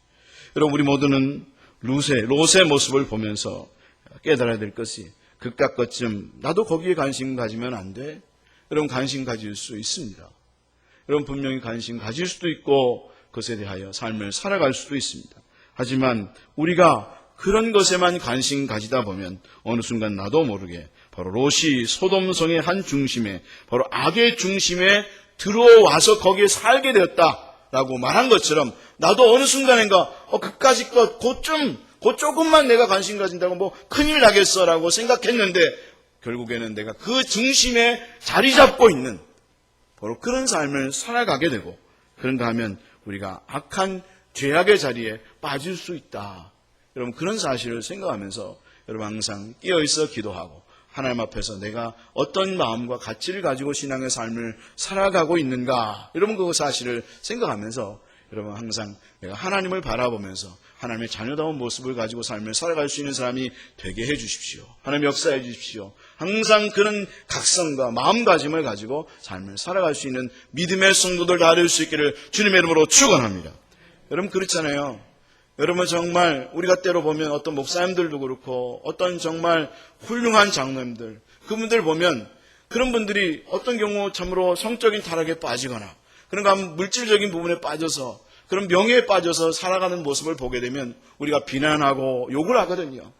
여러분 우리 모두는 롯의 모습을 보면서 깨달아야 될 것이, 그깟 것쯤 나도 거기에 관심 가지면 안 돼? 여러분 관심 가질 수 있습니다. 여러분 분명히 관심 가질 수도 있고 그것에 대하여 삶을 살아갈 수도 있습니다. 하지만 우리가 그런 것에만 관심 가지다 보면 어느 순간 나도 모르게 바로 롯이 소돔성의 한 중심에, 바로 악의 중심에 들어와서 거기에 살게 되었다라고 말한 것처럼 나도 어느 순간인가 그까짓 것 곧 조금만 내가 관심 가진다고 뭐 큰일 나겠어라고 생각했는데 결국에는 내가 그 중심에 자리 잡고 있는 바로 그런 삶을 살아가게 되고, 그런가 하면 우리가 악한 죄악의 자리에 빠질 수 있다. 여러분 그런 사실을 생각하면서 여러분 항상 깨어있어 기도하고 하나님 앞에서 내가 어떤 마음과 가치를 가지고 신앙의 삶을 살아가고 있는가, 여러분 그 사실을 생각하면서 여러분 항상 내가 하나님을 바라보면서 하나님의 자녀다운 모습을 가지고 삶을 살아갈 수 있는 사람이 되게 해 주십시오. 하나님 역사해 주십시오. 항상 그런 각성과 마음가짐을 가지고 삶을 살아갈 수 있는 믿음의 성도들 다 될 수 있기를 주님의 이름으로 축원합니다. 여러분 그렇잖아요. 여러분 정말 우리가 때로 보면 어떤 목사님들도 그렇고 어떤 정말 훌륭한 장로님들, 그분들 보면 그런 분들이 어떤 경우 참으로 성적인 타락에 빠지거나 그런가 하면 물질적인 부분에 빠져서 그런 명예에 빠져서 살아가는 모습을 보게 되면 우리가 비난하고 욕을 하거든요.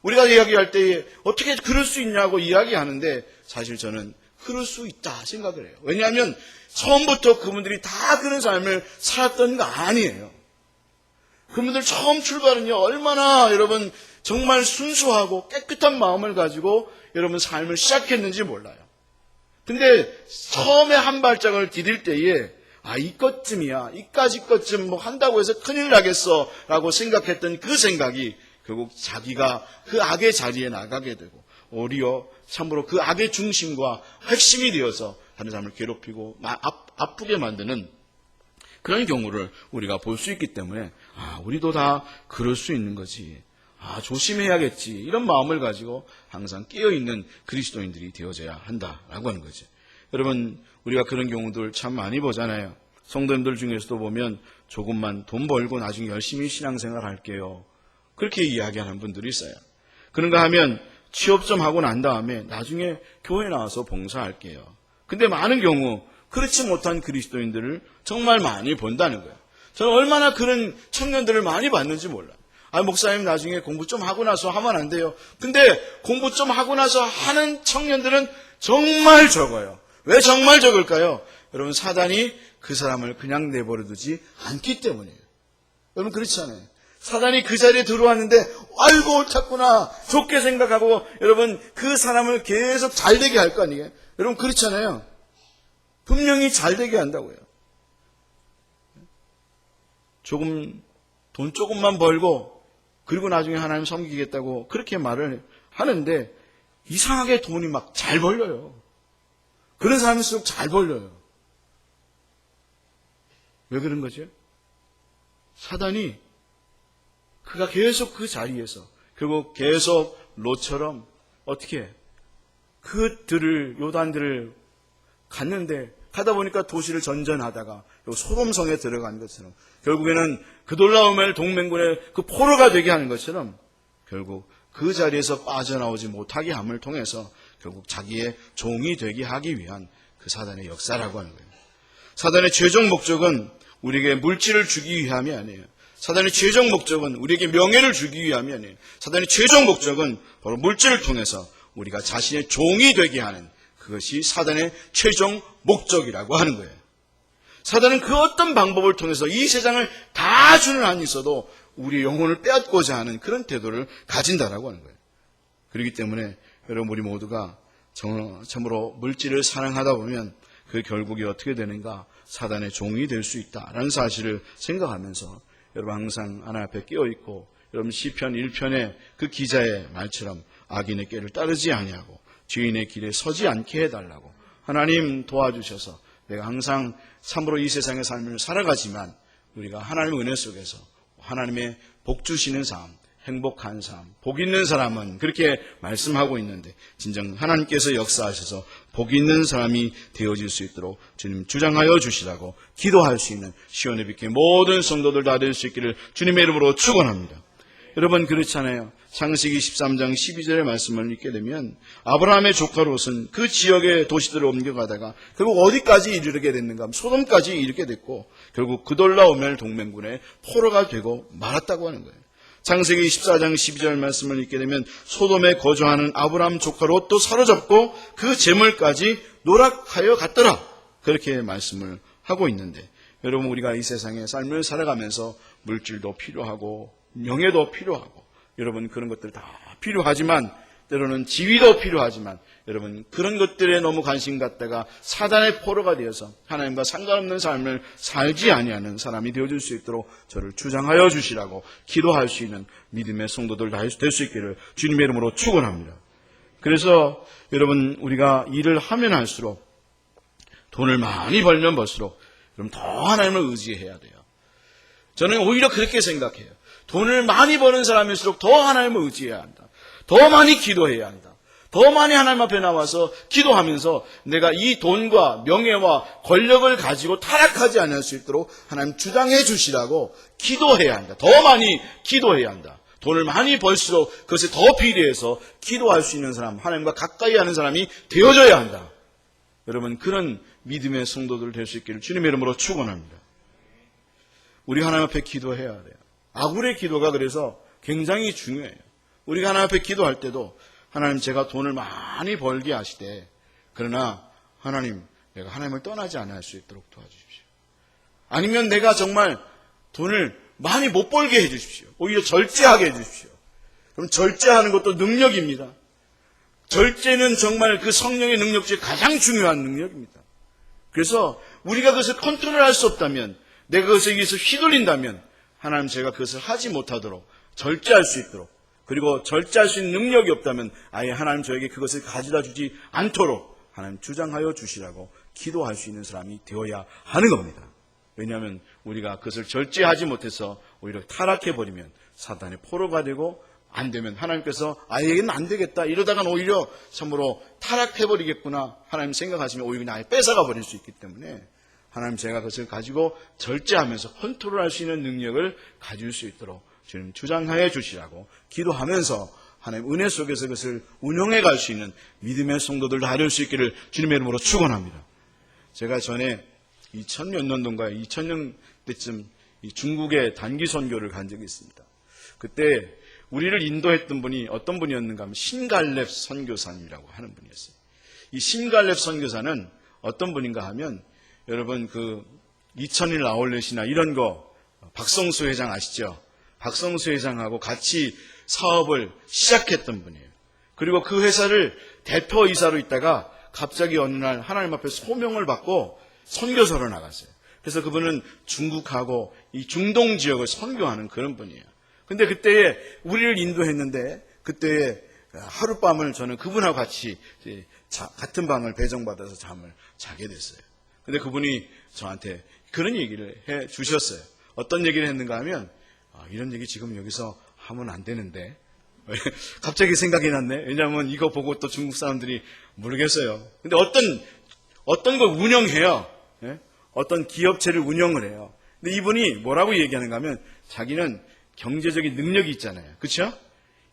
우리가 이야기할 때에 어떻게 그럴 수 있냐고 이야기하는데 사실 저는 그럴 수 있다 생각을 해요. 왜냐하면 처음부터 그분들이 다 그런 삶을 살았던 거 아니에요. 그분들 처음 출발은요, 얼마나 여러분 정말 순수하고 깨끗한 마음을 가지고 여러분 삶을 시작했는지 몰라요. 근데 처음에 한 발짝을 디딜 때에 이것쯤이야, 이까지 것쯤 뭐 한다고 해서 큰일 나겠어 라고 생각했던 그 생각이 결국 자기가 그 악의 자리에 나가게 되고 오히려 참으로 그 악의 중심과 핵심이 되어서 다른 사람을 괴롭히고 아프게 만드는 그런 경우를 우리가 볼 수 있기 때문에 우리도 다 그럴 수 있는 거지. 조심해야겠지. 이런 마음을 가지고 항상 깨어있는 그리스도인들이 되어져야 한다라고 하는 거죠. 여러분, 우리가 그런 경우들 참 많이 보잖아요. 성도님들 중에서도 보면 조금만 돈 벌고 나중에 열심히 신앙생활 할게요. 그렇게 이야기하는 분들이 있어요. 그런가 하면 취업 좀 하고 난 다음에 나중에 교회 나와서 봉사할게요. 근데 많은 경우 그렇지 못한 그리스도인들을 정말 많이 본다는 거예요. 저는 얼마나 그런 청년들을 많이 봤는지 몰라요. 목사님 나중에 공부 좀 하고 나서 하면 안 돼요. 근데 공부 좀 하고 나서 하는 청년들은 정말 적어요. 왜 정말 적을까요? 여러분, 사단이 그 사람을 그냥 내버려 두지 않기 때문이에요. 여러분, 그렇지 않아요? 사단이 그 자리에 들어왔는데 아이고 옳았구나 좋게 생각하고 여러분 그 사람을 계속 잘되게 할 거 아니에요? 여러분, 그렇잖아요. 분명히 잘되게 한다고요. 돈 조금만 벌고 그리고 나중에 하나님 섬기겠다고 그렇게 말을 하는데 이상하게 돈이 막 잘 벌려요. 그런 사람일수록 잘 벌려요. 왜 그런 거죠? 사단이 그가 계속 그 자리에서 결국 계속 롯처럼 어떻게 그들을 요단들을 갔는데 가다 보니까 도시를 전전하다가 소돔성에 들어간 것처럼 결국에는 그돌라오멜 동맹군의 그 포로가 되게 하는 것처럼 결국 그 자리에서 빠져나오지 못하게 함을 통해서 결국 자기의 종이 되게 하기 위한 그 사단의 역사라고 하는 거예요. 사단의 최종 목적은 우리에게 물질을 주기 위함이 아니에요. 사단의 최종 목적은 우리에게 명예를 주기 위함이 아니에요. 사단의 최종 목적은 바로 물질을 통해서 우리가 자신의 종이 되게 하는 그것이 사단의 최종 목적이라고 하는 거예요. 사단은 그 어떤 방법을 통해서 이 세상을 다 주는 한이 있어도 우리의 영혼을 빼앗고자 하는 그런 태도를 가진다라고 하는 거예요. 그렇기 때문에 여러분, 우리 모두가 참으로 물질을 사랑하다 보면 그 결국이 어떻게 되는가? 사단의 종이 될 수 있다라는 사실을 생각하면서 여러분 항상 하나님 앞에 깨어있고 여러분 시편 1편의 그 기자의 말처럼 악인의 꾀를 따르지 아니하고 죄인의 길에 서지 않게 해달라고 하나님 도와주셔서 내가 항상 참으로 이 세상의 삶을 살아가지만 우리가 하나님의 은혜 속에서 하나님의 복 주시는 삶, 행복한 삶, 복 있는 사람은 그렇게 말씀하고 있는데 진정 하나님께서 역사하셔서 복 있는 사람이 되어질 수 있도록 주님 주장하여 주시라고 기도할 수 있는 시온의 빛의 모든 성도들 다 될 수 있기를 주님의 이름으로 축원합니다. 여러분, 그렇잖아요. 창세기 13장 12절의 말씀을 읽게 되면 아브라함의 조카 롯은 그 지역의 도시들을 옮겨가다가 결국 어디까지 이르게 됐는가? 소돔까지 이르게 됐고 결국 그돌라오멜 동맹군의 포로가 되고 말았다고 하는 거예요. 창세기 14장 12절 말씀을 읽게 되면 소돔에 거주하는 아브라함 조카 롯도 사로잡고 그 재물까지 노락하여 갔더라. 그렇게 말씀을 하고 있는데 여러분, 우리가 이 세상에 삶을 살아가면서 물질도 필요하고 명예도 필요하고 여러분 그런 것들 다 필요하지만 때로는 지위도 필요하지만 여러분 그런 것들에 너무 관심 갖다가 사단의 포로가 되어서 하나님과 상관없는 삶을 살지 아니하는 사람이 되어줄 수 있도록 저를 주장하여 주시라고 기도할 수 있는 믿음의 성도들 다 될 수 있기를 주님의 이름으로 축원합니다. 그래서 여러분 우리가 일을 하면 할수록 돈을 많이 벌면 벌수록 여러분 더 하나님을 의지해야 돼요. 저는 오히려 그렇게 생각해요. 돈을 많이 버는 사람일수록 더 하나님을 의지해야 한다. 더 많이 기도해야 한다. 더 많이 하나님 앞에 나와서 기도하면서 내가 이 돈과 명예와 권력을 가지고 타락하지 않을 수 있도록 하나님 주장해 주시라고 기도해야 한다. 더 많이 기도해야 한다. 돈을 많이 벌수록 그것에 더 비례해서 기도할 수 있는 사람, 하나님과 가까이 하는 사람이 되어져야 한다. 여러분 그런 믿음의 성도들 될 수 있기를 주님의 이름으로 축원합니다. 우리 하나님 앞에 기도해야 돼요. 아굴의 기도가 그래서 굉장히 중요해요. 우리가 하나님 앞에 기도할 때도 하나님 제가 돈을 많이 벌게 하시되 그러나 하나님 내가 하나님을 떠나지 않을 수 있도록 도와주십시오. 아니면 내가 정말 돈을 많이 못 벌게 해주십시오. 오히려 절제하게 해주십시오. 그럼 절제하는 것도 능력입니다. 절제는 정말 그 성령의 능력 중에 가장 중요한 능력입니다. 그래서 우리가 그것을 컨트롤할 수 없다면, 내가 그것에 의해서 휘둘린다면 하나님 제가 그것을 하지 못하도록 절제할 수 있도록, 그리고 절제할 수 있는 능력이 없다면 아예 하나님 저에게 그것을 가져다 주지 않도록 하나님 주장하여 주시라고 기도할 수 있는 사람이 되어야 하는 겁니다. 왜냐하면 우리가 그것을 절제하지 못해서 오히려 타락해버리면 사단의 포로가 되고, 안 되면 하나님께서 아예는 안 되겠다 이러다간 오히려 참으로 타락해버리겠구나 하나님 생각하시면 오히려 그냥 아예 뺏어가 버릴 수 있기 때문에 하나님 제가 그것을 가지고 절제하면서 컨트롤할 수 있는 능력을 가질 수 있도록 주님 주장하여 주시라고 기도하면서 하나님 은혜 속에서 그것을 운영해 갈 수 있는 믿음의 성도들도 하릴 수 있기를 주님의 이름으로 축원합니다. 제가 전에 2000몇 년도인가요? 2000년 때쯤 중국에 단기 선교를 간 적이 있습니다. 그때 우리를 인도했던 분이 어떤 분이었는가 하면 신갈렙 선교사님이라고 하는 분이었어요. 이 신갈렙 선교사는 어떤 분인가 하면 여러분 그 2001 아울렛이나 이런 거 박성수 회장 아시죠? 박성수 회장하고 같이 사업을 시작했던 분이에요. 그리고 그 회사를 대표이사로 있다가 갑자기 어느 날 하나님 앞에 소명을 받고 선교사로 나갔어요. 그래서 그분은 중국하고 이 중동 지역을 선교하는 그런 분이에요. 근데 그때에 우리를 인도했는데 그때에 하룻밤을 저는 그분하고 같이 같은 방을 배정받아서 잠을 자게 됐어요. 근데 그분이 저한테 그런 얘기를 해 주셨어요. 어떤 얘기를 했는가 하면 이런 얘기 지금 여기서 하면 안 되는데 갑자기 생각이 났네. 왜냐하면 이거 보고 또 중국 사람들이 모르겠어요. 근데 어떤 걸 운영해요. 예? 어떤 기업체를 운영을 해요. 근데 이분이 뭐라고 얘기하는가 하면 자기는 경제적인 능력이 있잖아요. 그렇죠?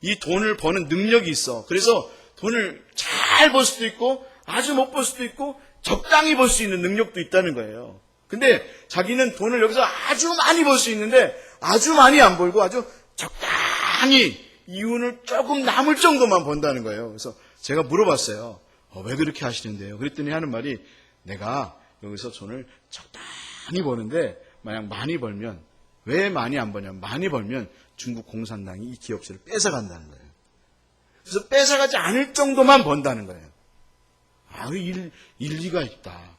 이 돈을 버는 능력이 있어. 그래서 돈을 잘 벌 수도 있고 아주 못 벌 수도 있고 적당히 벌 수 있는 능력도 있다는 거예요. 근데 자기는 돈을 여기서 아주 많이 벌 수 있는데 아주 많이 안 벌고 아주 적당히 이윤을 조금 남을 정도만 번다는 거예요. 그래서 제가 물어봤어요. 왜 그렇게 하시는데요? 그랬더니 하는 말이 내가 여기서 돈을 적당히 버는데 만약 많이 벌면 왜 많이 안 버냐면 많이 벌면 중국 공산당이 이 기업체를 뺏어간다는 거예요. 그래서 뺏어가지 않을 정도만 번다는 거예요. 일리가 있다.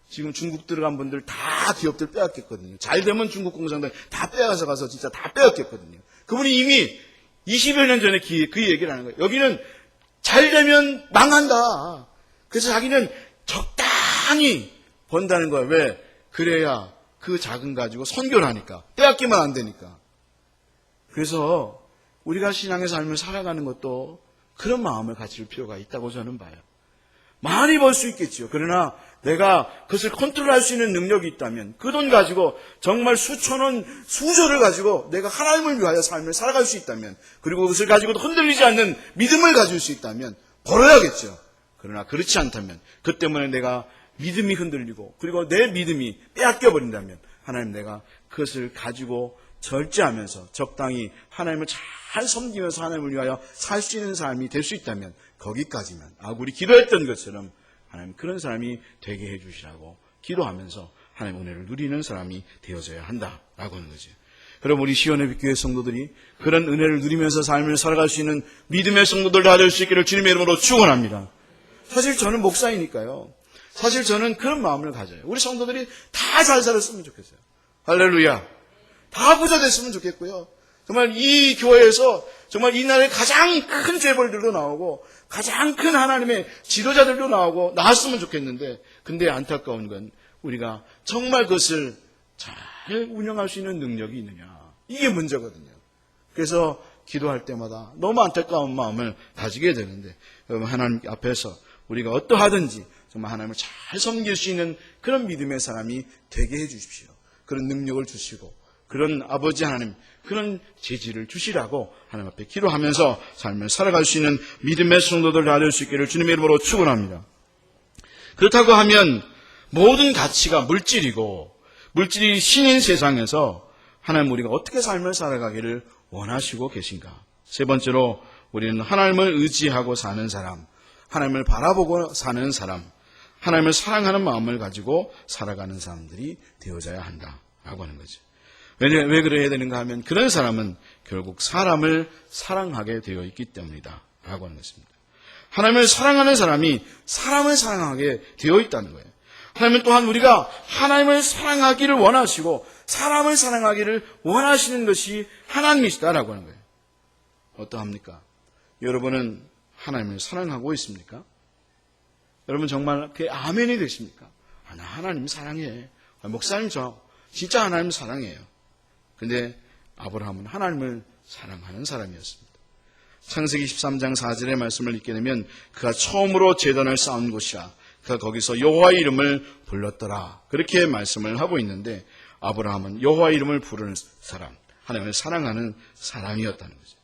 지금 중국 들어간 분들 다 기업들 빼앗겼거든요. 잘 되면 중국 공산당 다 빼앗아서 가서 진짜 다 빼앗겼거든요. 그분이 이미 20여 년 전에 그 얘기를 하는 거예요. 여기는 잘 되면 망한다. 그래서 자기는 적당히 번다는 거예요. 왜? 그래야 그 자금 가지고 선교를 하니까. 빼앗기면 안 되니까. 그래서 우리가 신앙의 삶을 살아가는 것도 그런 마음을 가질 필요가 있다고 저는 봐요. 많이 벌 수 있겠죠. 그러나 내가 그것을 컨트롤할 수 있는 능력이 있다면 그 돈 가지고 정말 수천 원, 수조를 가지고 내가 하나님을 위하여 삶을 살아갈 수 있다면 그리고 그것을 가지고도 흔들리지 않는 믿음을 가질 수 있다면 벌어야겠죠. 그러나 그렇지 않다면 그 때문에 내가 믿음이 흔들리고 그리고 내 믿음이 빼앗겨 버린다면 하나님 내가 그것을 가지고 절제하면서 적당히 하나님을 잘 섬기면서 하나님을 위하여 살 수 있는 삶이 될 수 있다면 거기까지만 우리 기도했던 것처럼 하나님 그런 사람이 되게 해주시라고 기도하면서 하나님의 은혜를 누리는 사람이 되어져야 한다라고 하는 거죠. 그럼 우리 시온의 빛교회 성도들이 그런 은혜를 누리면서 삶을 살아갈 수 있는 믿음의 성도들 다 될 수 있기를 주님의 이름으로 축원합니다. 사실 저는 목사이니까요. 사실 저는 그런 마음을 가져요. 우리 성도들이 다 잘 살았으면 좋겠어요. 할렐루야. 다 부자 됐으면 좋겠고요. 정말 이 교회에서 정말 이 나라의 가장 큰 재벌들도 나오고 가장 큰 하나님의 지도자들도 나왔으면 좋겠는데 근데 안타까운 건 우리가 정말 그것을 잘 운영할 수 있는 능력이 있느냐. 이게 문제거든요. 그래서 기도할 때마다 너무 안타까운 마음을 가지게 되는데 여러분 하나님 앞에서 우리가 어떠하든지 정말 하나님을 잘 섬길 수 있는 그런 믿음의 사람이 되게 해 주십시오. 그런 능력을 주시고 그런 아버지 하나님 그런 재질을 주시라고 하나님 앞에 기도하면서 삶을 살아갈 수 있는 믿음의 성도들 다 될 수 있기를 주님의 이름으로 축원합니다. 그렇다고 하면 모든 가치가 물질이고 물질이 신인 세상에서 하나님 우리가 어떻게 삶을 살아가기를 원하시고 계신가? 세 번째로 우리는 하나님을 의지하고 사는 사람, 하나님을 바라보고 사는 사람, 하나님을 사랑하는 마음을 가지고 살아가는 사람들이 되어져야 한다라고 하는 거죠. 왜 그래야 되는가 하면 그런 사람은 결국 사람을 사랑하게 되어 있기 때문이다 라고 하는 것입니다. 하나님을 사랑하는 사람이 사람을 사랑하게 되어 있다는 거예요. 하나님은 또한 우리가 하나님을 사랑하기를 원하시고 사람을 사랑하기를 원하시는 것이 하나님이시다라고 하는 거예요. 어떠합니까? 여러분은 하나님을 사랑하고 있습니까? 여러분 정말 그게 아멘이 되십니까? 나 하나님 사랑해. 목사님 저 진짜 하나님 사랑해요. 근데 아브라함은 하나님을 사랑하는 사람이었습니다. 창세기 13장 4절의 말씀을 읽게 되면 그가 처음으로 제단을 쌓은 곳이라 그가 거기서 여호와의 이름을 불렀더라. 그렇게 말씀을 하고 있는데 아브라함은 여호와의 이름을 부르는 사람, 하나님을 사랑하는 사람이었다는 거죠.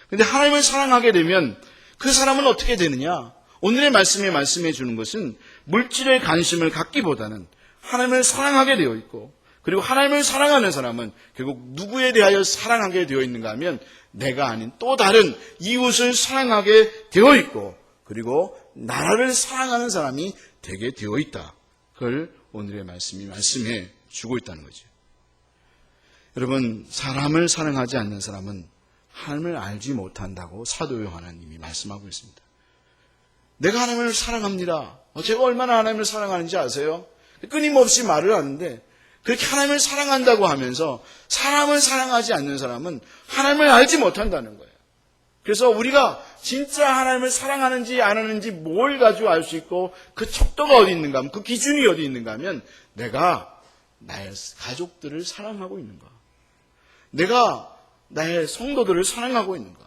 근데 하나님을 사랑하게 되면 그 사람은 어떻게 되느냐? 오늘의 말씀에 말씀해 주는 것은 물질에 관심을 갖기보다는 하나님을 사랑하게 되어 있고 그리고 하나님을 사랑하는 사람은 결국 누구에 대하여 사랑하게 되어 있는가 하면 내가 아닌 또 다른 이웃을 사랑하게 되어 있고 그리고 나라를 사랑하는 사람이 되게 되어 있다. 그걸 오늘의 말씀이 말씀해 주고 있다는 거죠. 여러분 사람을 사랑하지 않는 사람은 하나님을 알지 못한다고 사도 요한님이 말씀하고 있습니다. 내가 하나님을 사랑합니다. 제가 얼마나 하나님을 사랑하는지 아세요? 끊임없이 말을 하는데 그렇게 하나님을 사랑한다고 하면서 사람을 사랑하지 않는 사람은 하나님을 알지 못한다는 거예요. 그래서 우리가 진짜 하나님을 사랑하는지 안 하는지 뭘 가지고 알 수 있고 그 척도가 어디 있는가 하면 그 기준이 어디 있는가 하면 내가 나의 가족들을 사랑하고 있는가, 내가 나의 성도들을 사랑하고 있는가,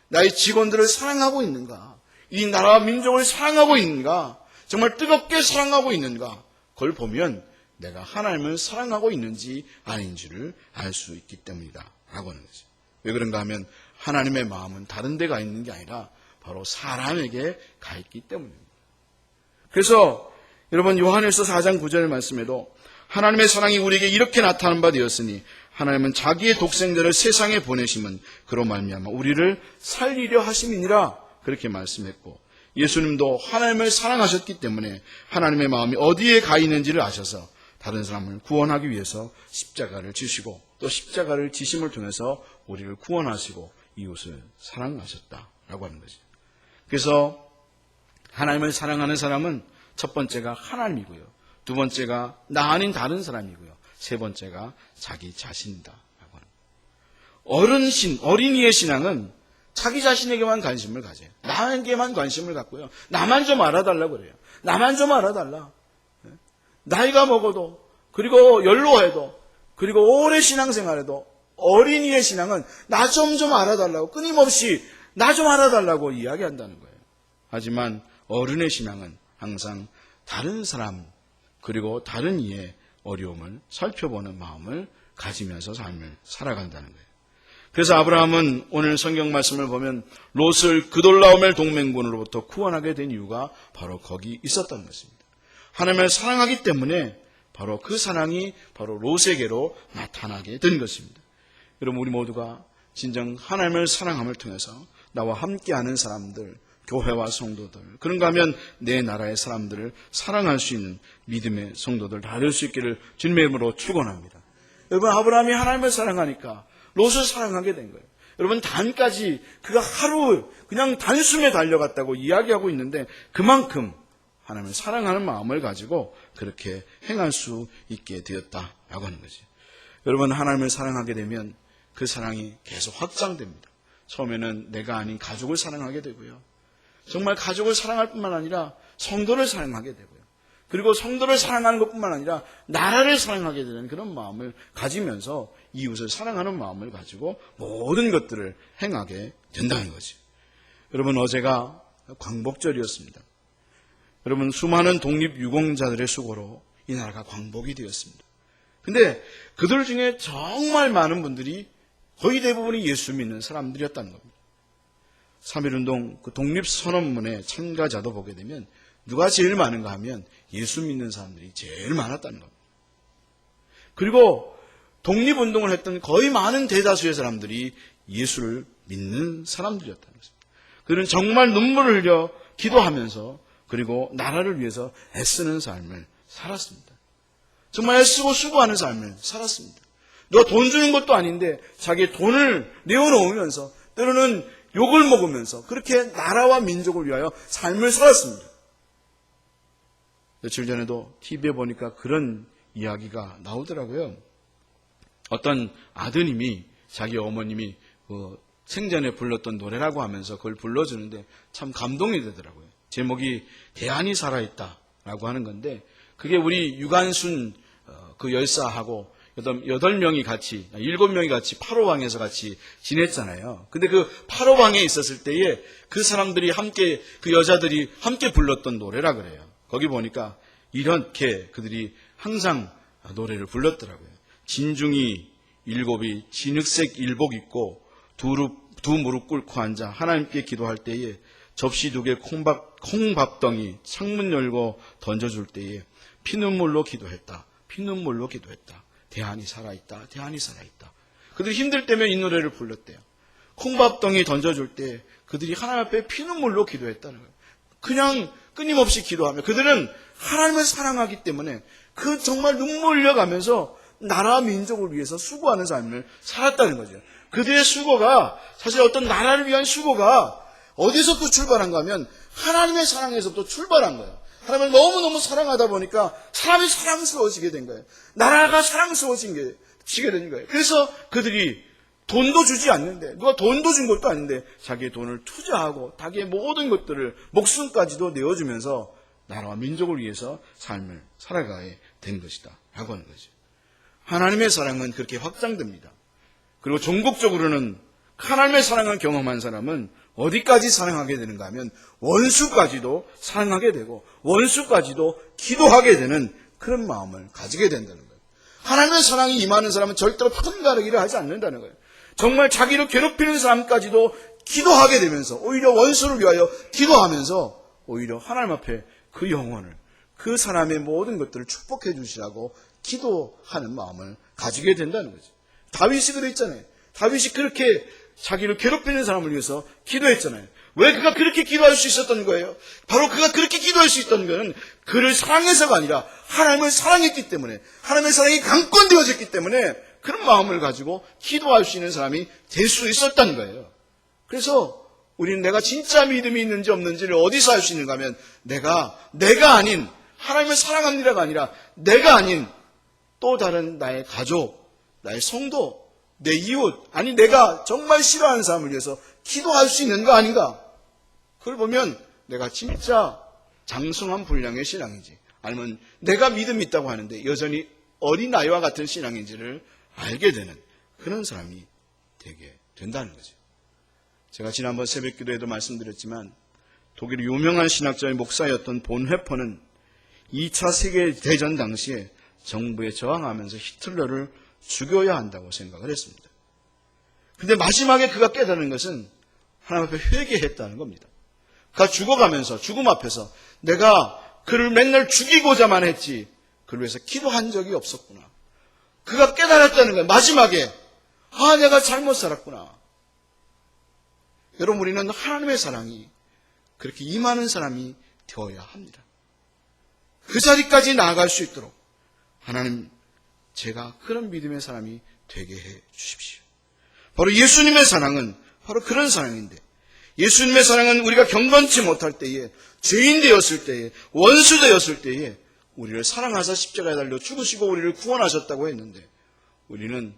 나의 직원들을 사랑하고 있는가, 이 나라와 민족을 사랑하고 있는가, 정말 뜨겁게 사랑하고 있는가, 그걸 보면 내가 하나님을 사랑하고 있는지 아닌지를 알 수 있기 때문이다 라고 하는 거죠. 왜 그런가 하면 하나님의 마음은 다른 데 가 있는 게 아니라 바로 사람에게 가 있기 때문입니다. 그래서 여러분 요한일서 4장 9절 말씀에도 하나님의 사랑이 우리에게 이렇게 나타난 바 되었으니 하나님은 자기의 독생자를 세상에 보내심은 그로 말미암아 우리를 살리려 하심이니라 그렇게 말씀했고 예수님도 하나님을 사랑하셨기 때문에 하나님의 마음이 어디에 가 있는지를 아셔서 다른 사람을 구원하기 위해서 십자가를 지시고 또 십자가를 지심을 통해서 우리를 구원하시고 이웃을 사랑하셨다라고 하는 거죠. 그래서 하나님을 사랑하는 사람은 첫 번째가 하나님이고요. 두 번째가 나 아닌 다른 사람이고요. 세 번째가 자기 자신이다라고 하는 거예요. 어린이의 신앙은 자기 자신에게만 관심을 가져요. 나에게만 관심을 갖고요. 나만 좀 알아달라고 그래요. 나만 좀 알아달라. 나이가 먹어도 그리고 연로해도 그리고 오래 신앙생활해도 어린이의 신앙은 나 좀 알아달라고 끊임없이 나 좀 알아달라고 이야기한다는 거예요. 하지만 어른의 신앙은 항상 다른 사람 그리고 다른 이의 어려움을 살펴보는 마음을 가지면서 삶을 살아간다는 거예요. 그래서 아브라함은 오늘 성경 말씀을 보면 롯을 그돌라오멜 동맹군으로부터 구원하게 된 이유가 바로 거기 있었던 것입니다. 하나님을 사랑하기 때문에 바로 그 사랑이 바로 롯에게로 나타나게 된 것입니다. 여러분 우리 모두가 진정 하나님을 사랑함을 통해서 나와 함께하는 사람들, 교회와 성도들, 그런가 하면 내 나라의 사람들을 사랑할 수 있는 믿음의 성도들 다 될 수 있기를 주님의 이름으로 축원합니다. 여러분 아브라함이 하나님을 사랑하니까 롯을 사랑하게 된 거예요. 여러분 단까지 그가 하루 그냥 단숨에 달려갔다고 이야기하고 있는데 그만큼 하나님을 사랑하는 마음을 가지고 그렇게 행할 수 있게 되었다라고 하는 거죠. 여러분 하나님을 사랑하게 되면 그 사랑이 계속 확장됩니다. 처음에는 내가 아닌 가족을 사랑하게 되고요. 정말 가족을 사랑할 뿐만 아니라 성도를 사랑하게 되고요. 그리고 성도를 사랑하는 것뿐만 아니라 나라를 사랑하게 되는 그런 마음을 가지면서 이웃을 사랑하는 마음을 가지고 모든 것들을 행하게 된다는 거죠. 여러분 어제가 광복절이었습니다. 여러분 수많은 독립유공자들의 수고로 이 나라가 광복이 되었습니다. 근데 그들 중에 정말 많은 분들이 거의 대부분이 예수 믿는 사람들이었다는 겁니다. 3.1운동 그 독립선언문의 참가자도 보게 되면 누가 제일 많은가 하면 예수 믿는 사람들이 제일 많았다는 겁니다. 그리고 독립운동을 했던 거의 많은 대다수의 사람들이 예수를 믿는 사람들이었다는 것입니다. 그들은 정말 눈물을 흘려 기도하면서 그리고 나라를 위해서 애쓰는 삶을 살았습니다. 정말 애쓰고 수고하는 삶을 살았습니다. 누가 돈 주는 것도 아닌데 자기의 돈을 내어놓으면서 때로는 욕을 먹으면서 그렇게 나라와 민족을 위하여 삶을 살았습니다. 며칠 전에도 TV에 보니까 그런 이야기가 나오더라고요. 어떤 아드님이 자기 어머님이 생전에 불렀던 노래라고 하면서 그걸 불러주는데 참 감동이 되더라고요. 제목이 대안이 살아있다라고 하는 건데 그게 우리 유관순 그 열사하고 8명이 같이 7명이 같이 8호방에서 같이 지냈잖아요. 근데 그 8호방에 있었을 때에 그 사람들이 함께 그 여자들이 함께 불렀던 노래라 그래요. 거기 보니까 이렇게 그들이 항상 노래를 불렀더라고요. 진중이 7이 진흙색 일복 입고 두 무릎 꿇고 앉아 하나님께 기도할 때에 접시 2개 콩밥덩이 창문 열고 던져줄 때에 피눈물로 기도했다. 피눈물로 기도했다. 대안이 살아있다. 대안이 살아있다. 그들이 힘들 때면 이 노래를 불렀대요. 콩밥덩이 던져줄 때 그들이 하나님 앞에 피눈물로 기도했다는 거예요. 그냥 끊임없이 기도하며 그들은 하나님을 사랑하기 때문에 그 정말 눈물 흘려가면서 나라 민족을 위해서 수고하는 삶을 살았다는 거죠. 그들의 수고가 사실 어떤 나라를 위한 수고가 어디서부터 출발한가 하면 하나님의 사랑에서부터 출발한 거예요. 하나님을 너무너무 사랑하다 보니까 사람이 사랑스러워지게 된 거예요. 나라가 사랑스러워지게 된 거예요. 그래서 그들이 돈도 주지 않는데 누가 돈도 준 것도 아닌데 자기의 돈을 투자하고 자기의 모든 것들을 목숨까지도 내어주면서 나라와 민족을 위해서 삶을 살아가게 된 것이다 라고 하는 거죠. 하나님의 사랑은 그렇게 확장됩니다. 그리고 종국적으로는 하나님의 사랑을 경험한 사람은 어디까지 사랑하게 되는가 하면 원수까지도 사랑하게 되고 원수까지도 기도하게 되는 그런 마음을 가지게 된다는 거예요. 하나님의 사랑이 임하는 사람은 절대로 편가르기를 하지 않는다는 거예요. 정말 자기를 괴롭히는 사람까지도 기도하게 되면서 오히려 원수를 위하여 기도하면서 오히려 하나님 앞에 그 영혼을 그 사람의 모든 것들을 축복해 주시라고 기도하는 마음을 가지게 된다는 거죠. 다윗이 그랬잖아요. 다윗이 그렇게 자기를 괴롭히는 사람을 위해서 기도했잖아요. 왜 그가 그렇게 기도할 수 있었던 거예요? 바로 그가 그렇게 기도할 수 있던 것은 그를 사랑해서가 아니라 하나님을 사랑했기 때문에 하나님의 사랑이 강권되어졌기 때문에 그런 마음을 가지고 기도할 수 있는 사람이 될 수 있었다는 거예요. 그래서 우리는 내가 진짜 믿음이 있는지 없는지를 어디서 알 수 있는가 하면 내가 아닌 하나님을 사랑합니다가 아니라 내가 아닌 또 다른 나의 가족, 나의 성도, 내 이웃, 아니 내가 정말 싫어하는 사람을 위해서 기도할 수 있는 거 아닌가? 그걸 보면 내가 진짜 장성한 분량의 신앙인지 아니면 내가 믿음이 있다고 하는데 여전히 어린아이와 같은 신앙인지를 알게 되는 그런 사람이 되게 된다는 거죠. 제가 지난번 새벽기도에도 말씀드렸지만 독일의 유명한 신학자의 목사였던 본회퍼는 2차 세계대전 당시에 정부에 저항하면서 히틀러를 죽여야 한다고 생각을 했습니다. 근데 마지막에 그가 깨달은 것은 하나님 앞에 회개했다는 겁니다. 그가 죽어가면서 죽음 앞에서 내가 그를 맨날 죽이고자만 했지 그를 위해서 기도한 적이 없었구나. 그가 깨달았다는 거예요. 마지막에 내가 잘못 살았구나. 여러분 우리는 하나님의 사랑이 그렇게 임하는 사람이 되어야 합니다. 그 자리까지 나아갈 수 있도록 하나님 제가 그런 믿음의 사람이 되게 해 주십시오. 바로 예수님의 사랑은 바로 그런 사랑인데 예수님의 사랑은 우리가 경건치 못할 때에 죄인 되었을 때에 원수 되었을 때에 우리를 사랑하사 십자가에 달려 죽으시고 우리를 구원하셨다고 했는데 우리는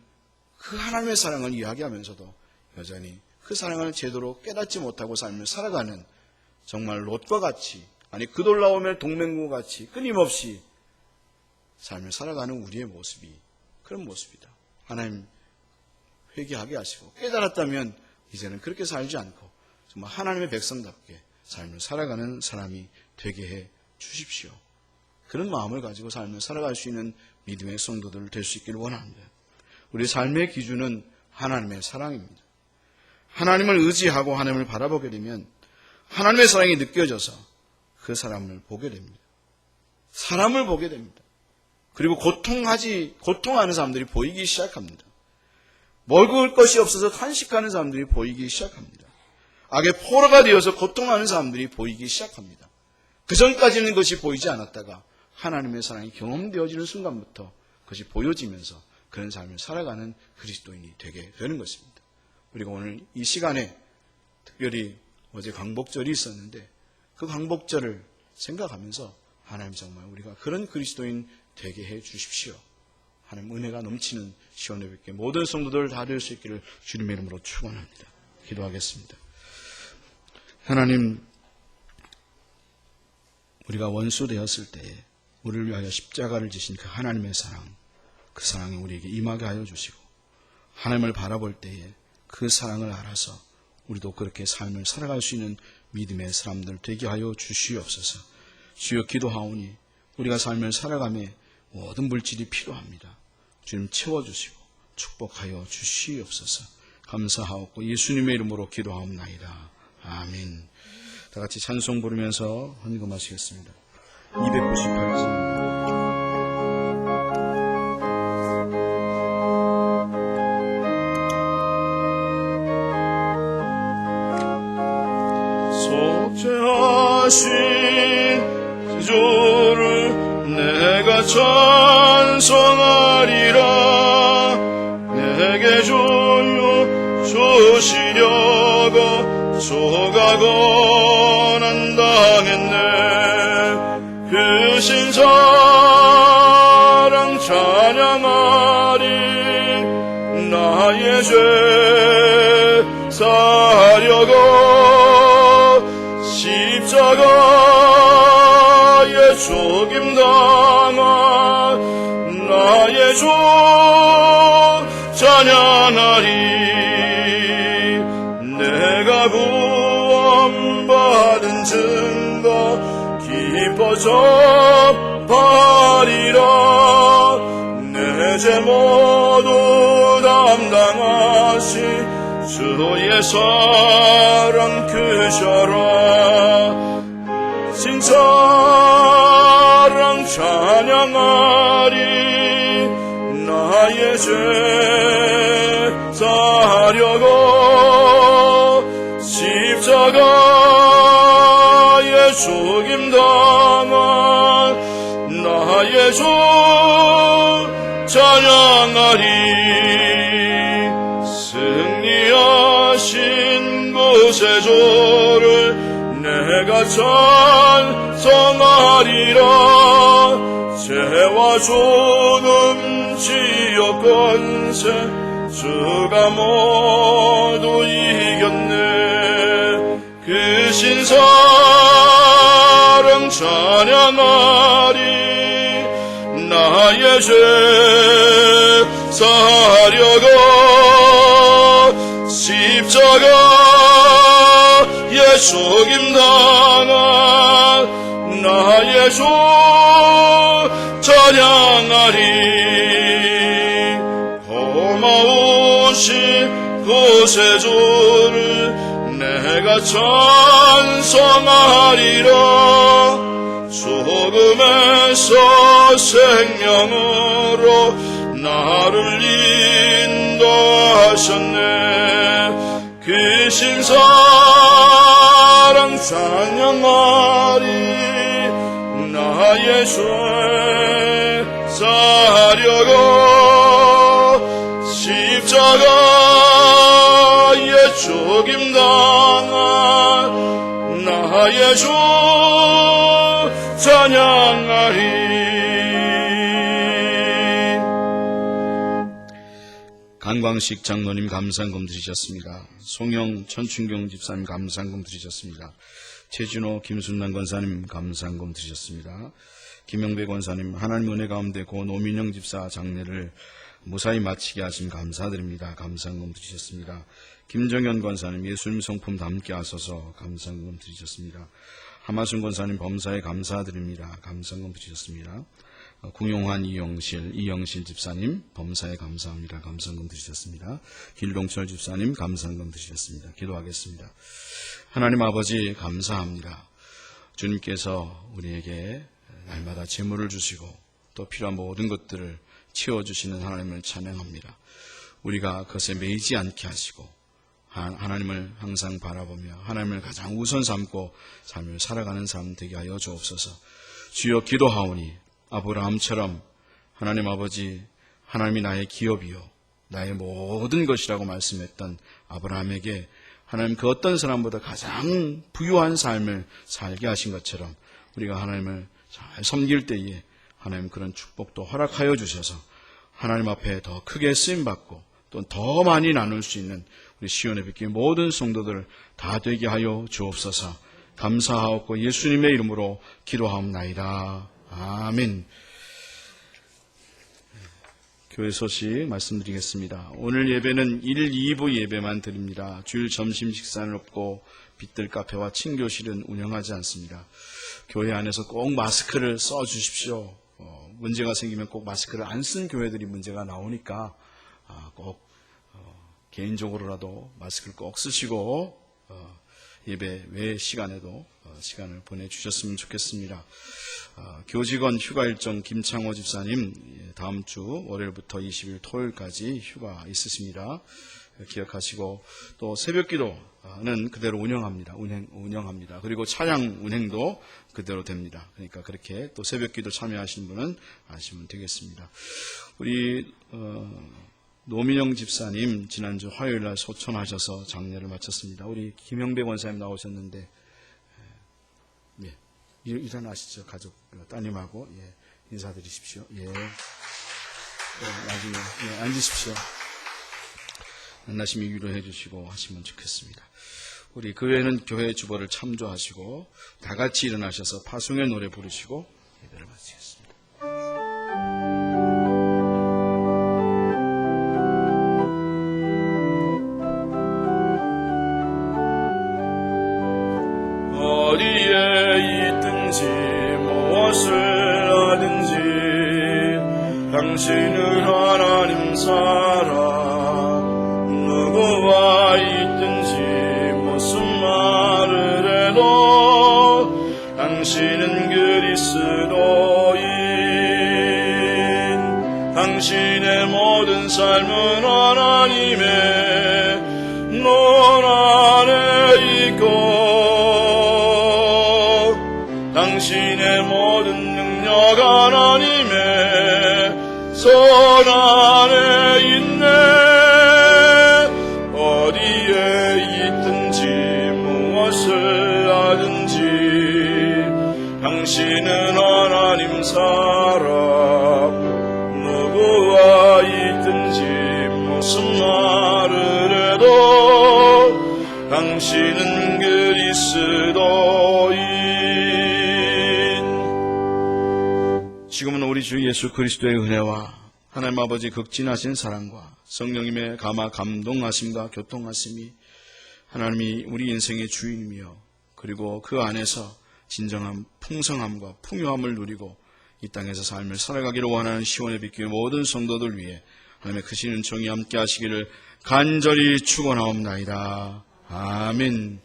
그 하나님의 사랑을 이야기하면서도 여전히 그 사랑을 제대로 깨닫지 못하고 삶을 살아가는 정말 롯과 같이 아니 그돌라오멜 동맹과 같이 끊임없이 삶을 살아가는 우리의 모습이 그런 모습이다. 하나님 회개하게 하시고 깨달았다면 이제는 그렇게 살지 않고 정말 하나님의 백성답게 삶을 살아가는 사람이 되게 해 주십시오. 그런 마음을 가지고 삶을 살아갈 수 있는 믿음의 성도들 될 수 있기를 원합니다. 우리 삶의 기준은 하나님의 사랑입니다. 하나님을 의지하고 하나님을 바라보게 되면 하나님의 사랑이 느껴져서 그 사람을 보게 됩니다. 사람을 보게 됩니다. 그리고 고통하는 사람들이 보이기 시작합니다. 먹을 것이 없어서 탄식하는 사람들이 보이기 시작합니다. 악의 포로가 되어서 고통하는 사람들이 보이기 시작합니다. 그 전까지는 그것이 보이지 않았다가 하나님의 사랑이 경험되어지는 순간부터 그것이 보여지면서 그런 삶을 살아가는 그리스도인이 되게 되는 것입니다. 우리가 오늘 이 시간에 특별히 어제 광복절이 있었는데 그 광복절을 생각하면서 하나님 정말 우리가 그런 그리스도인 되게 해 주십시오. 하나님 은혜가 넘치는 시온예배께 모든 성도들 다 될 수 있기를 주님의 이름으로 축원합니다. 기도하겠습니다. 하나님, 우리가 원수 되었을 때에 우리를 위하여 십자가를 지신 그 하나님의 사랑, 그 사랑이 우리에게 임하게 하여 주시고 하나님을 바라볼 때에 그 사랑을 알아서 우리도 그렇게 삶을 살아갈 수 있는 믿음의 사람들 되게 하여 주시옵소서. 주여 기도하오니 우리가 삶을 살아가며 모든 물질이 필요합니다. 주님 채워주시고 축복하여 주시옵소서. 감사하옵고 예수님의 이름으로 기도하옵나이다. 아멘. 다 같이 찬송 부르면서 헌금하시겠습니다. 298장. 속죄하신 지조를 내가 찬송하리라. 내게 주여 주시려고 소가고 난 당했네. 그 신사랑 찬양하리. 나의 죄 사려고 십자가에 죽임당한 나의 주 찬양하리. 내가 구원받은 증거 기뻐 접하리라. 내 죄 모두 담당하시 주의 사랑 크셔라. 신사랑 찬양하리. 나의 죄 사려고 십자가에 죽임당한 나의 주 찬양하리. 승리하신 구세주를 내가 찬송하리라. 죄와 죽음 지옥 권세 주가 모두 이겼네. 그 신사랑 찬양하리. 나의 죄 사려고 십자가에 죽임당한 나의 주 찬양하리. 고마우신 구세주를 내가 찬송하리라. 죽음에서 생명으로 나를 인도하셨네. 그 신사랑 찬양하리. 나의 죄 사려고 십자가에 죽임당한 나의 주 찬양하리. 강광식 장로님 감사한금 드리셨습니다. 송영 천춘경 집사님 감사한금 드리셨습니다. 최진호 김순남 권사님 감사한금 드리셨습니다. 김영배 권사님 하나님 은혜 가운데 고 노민영 집사 장례를 무사히 마치게 하심 감사드립니다. 감사한금 드리셨습니다. 김정현 권사님 예수님 성품 담게 하소서 감사한금 드리셨습니다. 하마순 권사님 범사에 감사드립니다. 감사한금 드리셨습니다. 궁용환 이영실 집사님 범사에 감사합니다. 감사한금 드리셨습니다. 길동철 집사님 감사한금 드리셨습니다. 기도하겠습니다. 하나님 아버지 감사합니다. 주님께서 우리에게 날마다 재물을 주시고 또 필요한 모든 것들을 채워주시는 하나님을 찬양합니다. 우리가 그것에 매이지 않게 하시고 하나님을 항상 바라보며 하나님을 가장 우선 삼고 삶을 살아가는 삶 되게 하여 주옵소서. 주여 기도하오니 아브라함처럼 하나님 아버지, 하나님이 나의 기업이요 나의 모든 것이라고 말씀했던 아브라함에게 하나님 그 어떤 사람보다 가장 부유한 삶을 살게 하신 것처럼 우리가 하나님을 잘 섬길 때에 하나님 그런 축복도 허락하여 주셔서 하나님 앞에 더 크게 쓰임받고 또 더 많이 나눌 수 있는 우리 시온의 빛교회 모든 성도들 다 되게 하여 주옵소서. 감사하옵고 예수님의 이름으로 기도하옵나이다. 아멘. 교회 소식 말씀드리겠습니다. 오늘 예배는 1, 2부 예배만 드립니다. 주일 점심 식사는 없고 빛들 카페와 친교실은 운영하지 않습니다. 교회 안에서 꼭 마스크를 써주십시오. 문제가 생기면 꼭 마스크를 안 쓴 교회들이 문제가 나오니까 꼭 개인적으로라도 마스크를 꼭 쓰시고 예배 외 시간에도 시간을 보내주셨으면 좋겠습니다. 교직원 휴가 일정 김창호 집사님 다음 주 월요일부터 20일 토요일까지 휴가 있으십니다. 기억하시고 또 새벽기도는 그대로 운영합니다. 그리고 차량 운행도 그대로 됩니다. 그러니까 그렇게 또 새벽기도 참여하시는 분은 아시면 되겠습니다. 우리 노민영 집사님 지난주 화요일날 소천하셔서 장례를 마쳤습니다. 우리 김영배 권사님 나오셨는데 일어나시죠. 가족 따님하고 인사드리십시오. 나중에 앉으십시오. 만나시면 위로해 주시고 하시면 좋겠습니다. 우리 그 외에는 교회 주보를 참조하시고 다 같이 일어나셔서 파송의 노래 부르시고 예배를 마치겠습니다. 어디에 있든지 무엇을 하든지 당신은 하나님 사랑 누구와 있든지 무슨 말을 해도 당신은 그리스도인 당신의 모든 삶은 하나님의 눈 안에 있고 당신의 모든 능력 하나님의 손 안에 있네. 어디에 있든지 무엇을 하든지 당신은 하나님 사람 누구와 있든지 무슨 말을 해도 당신은 그리스도인. 지금은 우리 주 예수 그리스도의 은혜와 하나님 아버지 극진하신 사랑과 성령님의 감동하심과 교통하심이 하나님이 우리 인생의 주인이며 그리고 그 안에서 진정한 풍성함과 풍요함을 누리고 이 땅에서 삶을 살아가기를 원하는 시온의 빛교회 모든 성도들 위해 하나님의 크신 은총이 함께 하시기를 간절히 축원하옵나이다. 아멘.